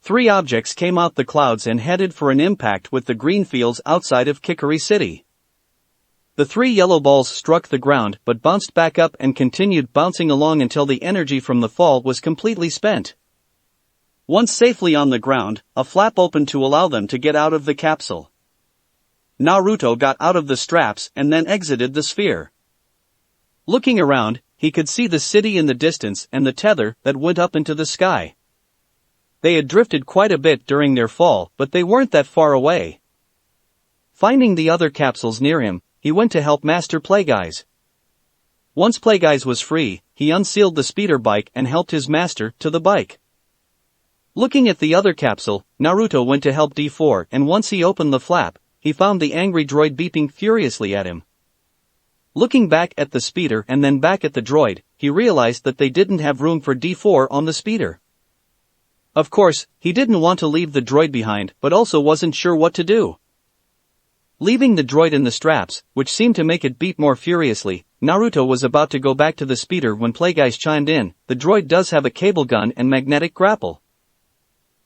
3 objects came out the clouds and headed for an impact with the green fields outside of Kikari City. The 3 yellow balls struck the ground but bounced back up and continued bouncing along until the energy from the fall was completely spent. Once safely on the ground, a flap opened to allow them to get out of the capsule. Naruto got out of the straps and then exited the sphere. Looking around, he could see the city in the distance and the tether that went up into the sky. They had drifted quite a bit during their fall, but they weren't that far away. Finding the other capsules near him, he went to help Master Plagueis. Once Plagueis was free, he unsealed the speeder bike and helped his master to the bike. Looking at the other capsule, Naruto went to help D4 and once he opened the flap, he found the angry droid beeping furiously at him. Looking back at the speeder and then back at the droid, he realized that they didn't have room for D4 on the speeder. Of course, he didn't want to leave the droid behind but also wasn't sure what to do. Leaving the droid in the straps, which seemed to make it beat more furiously, Naruto was about to go back to the speeder when Plagueis chimed in. The droid does have a cable gun and magnetic grapple.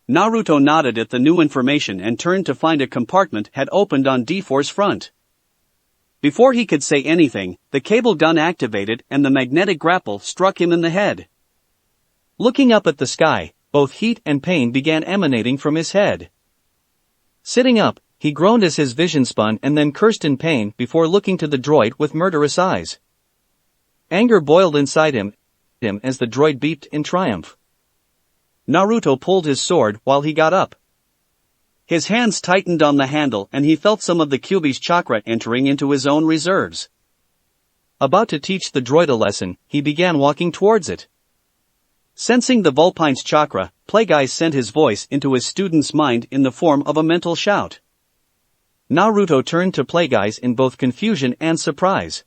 Naruto nodded at the new information and turned to find a compartment had opened on D4's front. Before he could say anything, the cable gun activated and the magnetic grapple struck him in the head. Looking up at the sky, both heat and pain began emanating from his head. Sitting up, he groaned as his vision spun and then cursed in pain before looking to the droid with murderous eyes. Anger boiled inside him as the droid beeped in triumph. Naruto pulled his sword while he got up. His hands tightened on the handle and he felt some of the Kyuubi's chakra entering into his own reserves. About to teach the droid a lesson, he began walking towards it. Sensing the Vulpine's chakra, Plagueis sent his voice into his student's mind in the form of a mental shout. Naruto turned to Plagueis in both confusion and surprise.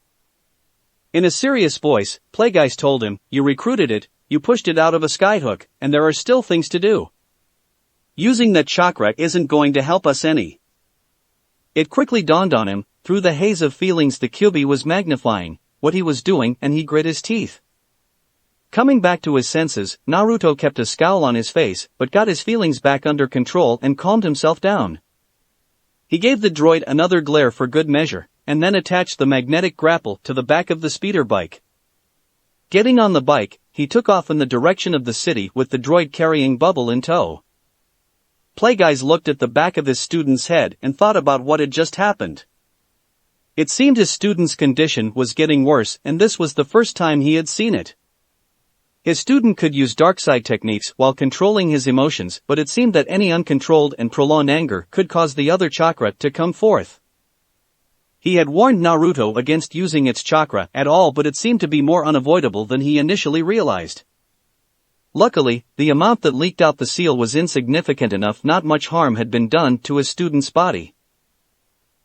In a serious voice, Plagueis told him, "You recruited it, you pushed it out of a skyhook, and there are still things to do. Using that chakra isn't going to help us any." It quickly dawned on him, through the haze of feelings the Kyuubi was magnifying, what he was doing, and he grit his teeth. Coming back to his senses, Naruto kept a scowl on his face, but got his feelings back under control and calmed himself down. He gave the droid another glare for good measure, and then attached the magnetic grapple to the back of the speeder bike. Getting on the bike, he took off in the direction of the city with the droid carrying Bubble in tow. Plagueis looked at the back of his student's head and thought about what had just happened. It seemed his student's condition was getting worse and this was the first time he had seen it. His student could use dark side techniques while controlling his emotions, but it seemed that any uncontrolled and prolonged anger could cause the other chakra to come forth. He had warned Naruto against using its chakra at all, but it seemed to be more unavoidable than he initially realized. Luckily, the amount that leaked out the seal was insignificant enough not much harm had been done to his student's body.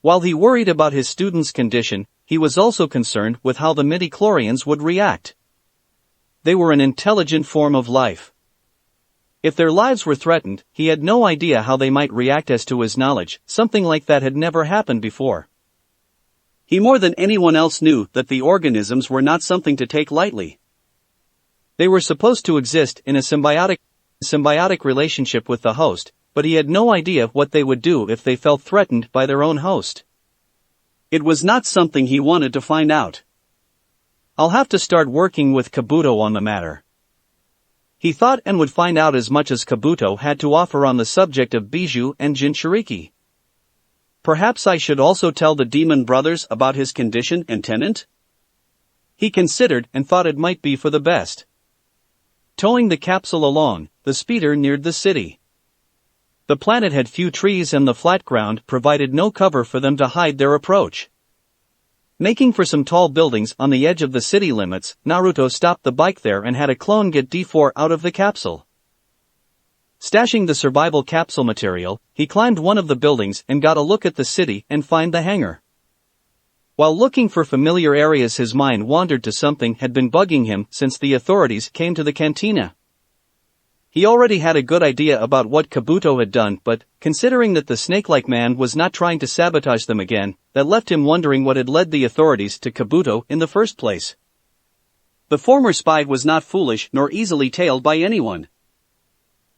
While he worried about his student's condition, he was also concerned with how the midichlorians would react. They were an intelligent form of life. If their lives were threatened, he had no idea how they might react. As to his knowledge, something like that had never happened before. He more than anyone else knew that the organisms were not something to take lightly. They were supposed to exist in a symbiotic relationship with the host, but he had no idea what they would do if they felt threatened by their own host. It was not something he wanted to find out. "I'll have to start working with Kabuto on the matter," he thought, and would find out as much as Kabuto had to offer on the subject of Bijou and Jinchuriki. Perhaps I should also tell the demon brothers about his condition and tenant? He considered and thought it might be for the best. Towing the capsule along, the speeder neared the city. The planet had few trees and the flat ground provided no cover for them to hide their approach. Making for some tall buildings on the edge of the city limits, Naruto stopped the bike there and had a clone get D4 out of the capsule. Stashing the survival capsule material, he climbed one of the buildings and got a look at the city and find the hangar. While looking for familiar areas, his mind wandered to something had been bugging him since the authorities came to the cantina. He already had a good idea about what Kabuto had done, but, considering that the snake-like man was not trying to sabotage them again, that left him wondering what had led the authorities to Kabuto in the first place. The former spy was not foolish nor easily tailed by anyone.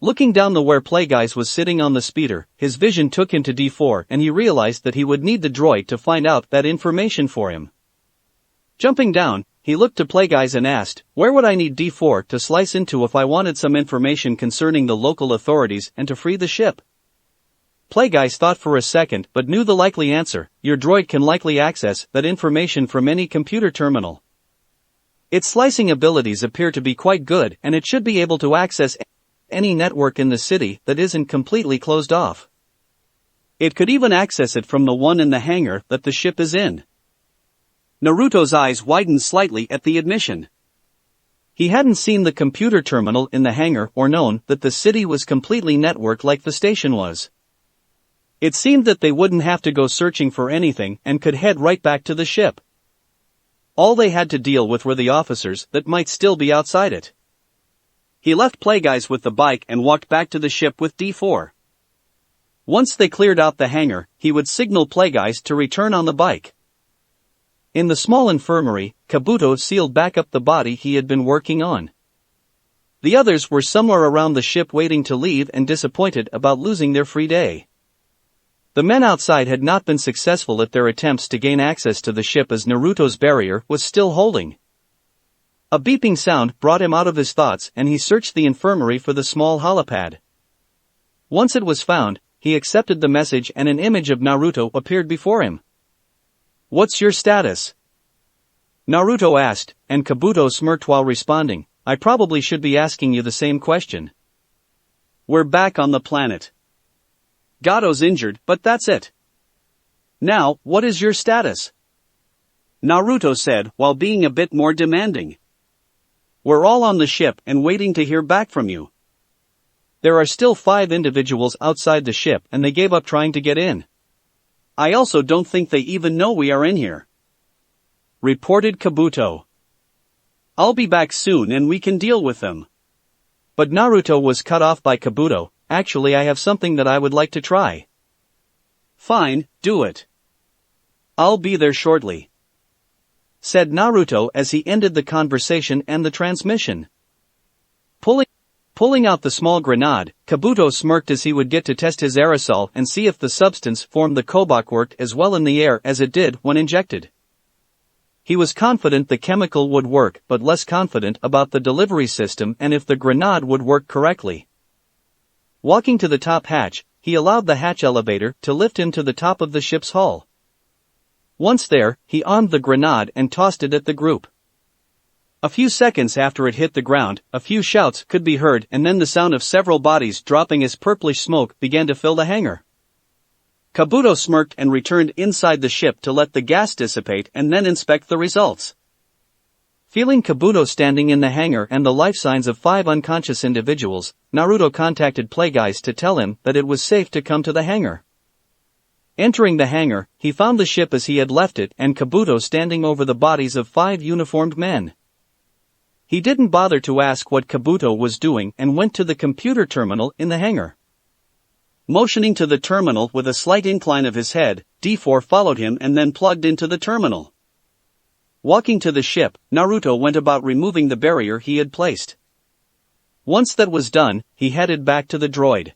Looking down the where Playguys was sitting on the speeder, his vision took him to D4 and he realized that he would need the droid to find out that information for him. Jumping down, he looked to Playguys and asked, "Where would I need D4 to slice into if I wanted some information concerning the local authorities and to free the ship?" Playguys thought for a second but knew the likely answer: your droid can likely access that information from any computer terminal. Its slicing abilities appear to be quite good and it should be able to access any network in the city that isn't completely closed off. It could even access it from the one in the hangar that the ship is in. Naruto's eyes widened slightly at the admission. He hadn't seen the computer terminal in the hangar or known that the city was completely networked like the station was. It seemed that they wouldn't have to go searching for anything and could head right back to the ship. All they had to deal with were the officers that might still be outside it. He left Playguys with the bike and walked back to the ship with D4. Once they cleared out the hangar, he would signal Playguys to return on the bike. In the small infirmary, Kabuto sealed back up the body he had been working on. The others were somewhere around the ship waiting to leave and disappointed about losing their free day. The men outside had not been successful at their attempts to gain access to the ship as Naruto's barrier was still holding. A beeping sound brought him out of his thoughts and he searched the infirmary for the small holopad. Once it was found, he accepted the message and an image of Naruto appeared before him. "What's your status?" Naruto asked, and Kabuto smirked while responding, "I probably should be asking you the same question." "We're back on the planet. Gato's injured, but that's it. Now, what is your status?" Naruto said while being a bit more demanding. "We're all on the ship and waiting to hear back from you. There are still 5 individuals outside the ship and they gave up trying to get in. I also don't think they even know we are in here," reported Kabuto. "I'll be back soon and we can deal with them." But Naruto was cut off by Kabuto. "Actually, I have something that I would like to try." "Fine, do it. I'll be there shortly," said Naruto as he ended the conversation and the transmission. Pulling out the small grenade, Kabuto smirked as he would get to test his aerosol and see if the substance formed the kobach worked as well in the air as it did when injected. He was confident the chemical would work but less confident about the delivery system and if the grenade would work correctly. Walking to the top hatch, he allowed the hatch elevator to lift him to the top of the ship's hull. Once there, he armed the grenade and tossed it at the group. A few seconds after it hit the ground, a few shouts could be heard and then the sound of several bodies dropping as purplish smoke began to fill the hangar. Kabuto smirked and returned inside the ship to let the gas dissipate and then inspect the results. Feeling Kabuto standing in the hangar and the life signs of 5 unconscious individuals, Naruto contacted Playguys to tell him that it was safe to come to the hangar. Entering the hangar, he found the ship as he had left it and Kabuto standing over the bodies of 5 uniformed men. He didn't bother to ask what Kabuto was doing and went to the computer terminal in the hangar. Motioning to the terminal with a slight incline of his head, D4 followed him and then plugged into the terminal. Walking to the ship, Naruto went about removing the barrier he had placed. Once that was done, he headed back to the droid.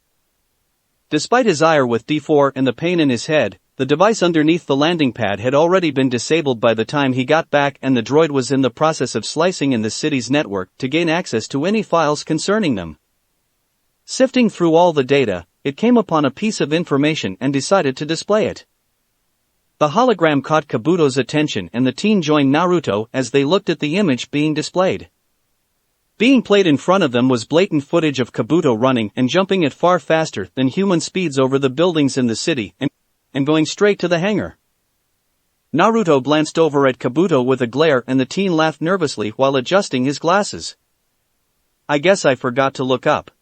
Despite his ire with D4 and the pain in his head, the device underneath the landing pad had already been disabled by the time he got back and the droid was in the process of slicing in the city's network to gain access to any files concerning them. Sifting through all the data, it came upon a piece of information and decided to display it. The hologram caught Kabuto's attention and the teen joined Naruto as they looked at the image being displayed. Being played in front of them was blatant footage of Kabuto running and jumping at far faster than human speeds over the buildings in the city and going straight to the hangar. Naruto glanced over at Kabuto with a glare and the teen laughed nervously while adjusting his glasses. "I guess I forgot to look up."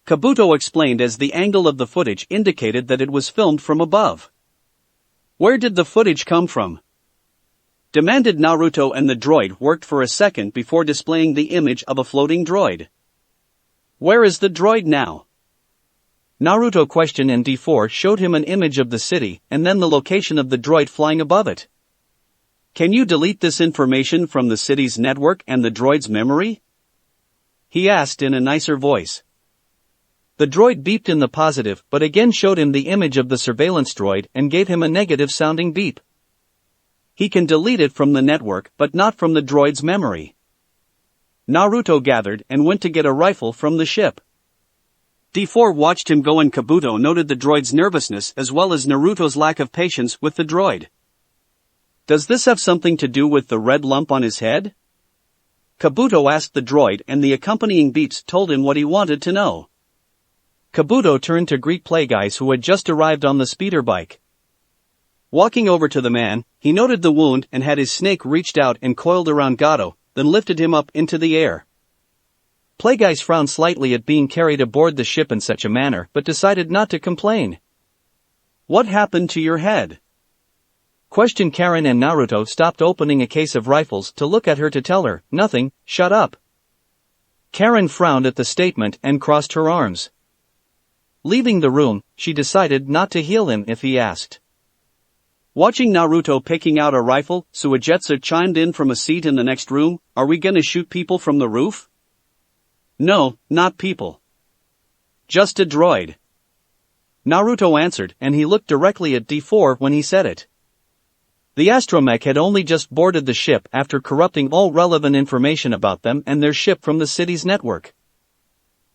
Kabuto explained as the angle of the footage indicated that it was filmed from above. Where did the footage come from? Demanded Naruto, and the droid worked for a second before displaying the image of a floating droid. Where is the droid now? Naruto questioned, and D4 showed him an image of the city and then the location of the droid flying above it. Can you delete this information from the city's network and the droid's memory? He asked in a nicer voice. The droid beeped in the positive but again showed him the image of the surveillance droid and gave him a negative sounding beep. He can delete it from the network but not from the droid's memory. Naruto gathered and went to get a rifle from the ship. D4 watched him go, and Kabuto noted the droid's nervousness as well as Naruto's lack of patience with the droid. Does this have something to do with the red lump on his head? Kabuto asked the droid, and the accompanying beeps told him what he wanted to know. Kabuto turned to greet Playguys, who had just arrived on the speeder bike. Walking over to the man, he noted the wound and had his snake reached out and coiled around Gato, then lifted him up into the air. Playguys frowned slightly at being carried aboard the ship in such a manner but decided not to complain. What happened to your head? Questioned Karen, and Naruto stopped opening a case of rifles to look at her to tell her, nothing, shut up. Karen frowned at the statement and crossed her arms. Leaving the room, she decided not to heal him if he asked. Watching Naruto picking out a rifle, Suigetsu chimed in from a seat in the next room. Are we gonna shoot people from the roof? No, not people. Just a droid. Naruto answered, and he looked directly at D4 when he said it. The astromech had only just boarded the ship after corrupting all relevant information about them and their ship from the city's network.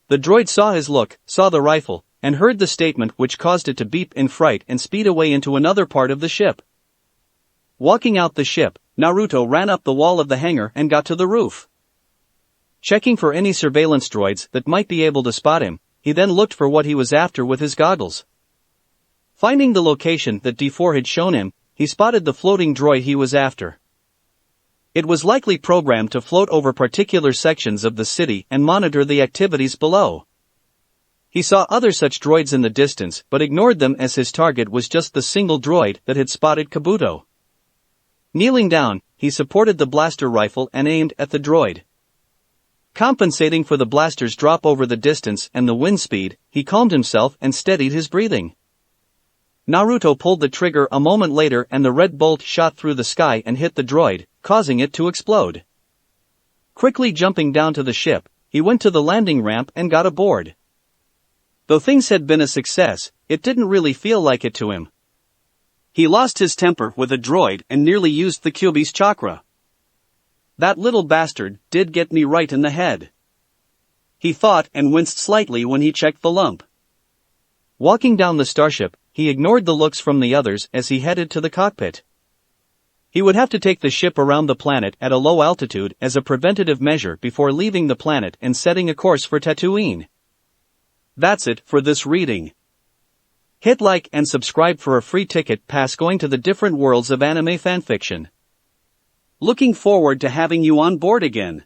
The droid saw his look, saw the rifle, and heard the statement, which caused it to beep in fright and speed away into another part of the ship. Walking out the ship, Naruto ran up the wall of the hangar and got to the roof. Checking for any surveillance droids that might be able to spot him, he then looked for what he was after with his goggles. Finding the location that D4 had shown him, he spotted the floating droid he was after. It was likely programmed to float over particular sections of the city and monitor the activities below. He saw other such droids in the distance but ignored them as his target was just the single droid that had spotted Kabuto. Kneeling down, he supported the blaster rifle and aimed at the droid. Compensating for the blaster's drop over the distance and the wind speed, he calmed himself and steadied his breathing. Naruto pulled the trigger a moment later, and the red bolt shot through the sky and hit the droid, causing it to explode. Quickly jumping down to the ship, he went to the landing ramp and got aboard. Though things had been a success, it didn't really feel like it to him. He lost his temper with a droid and nearly used the Kyuubi's chakra. That little bastard did get me right in the head. He thought, and winced slightly when he checked the lump. Walking down the starship, he ignored the looks from the others as he headed to the cockpit. He would have to take the ship around the planet at a low altitude as a preventative measure before leaving the planet and setting a course for Tatooine. That's it for this reading. Hit like and subscribe for a free ticket pass going to the different worlds of anime fanfiction. Looking forward to having you on board again.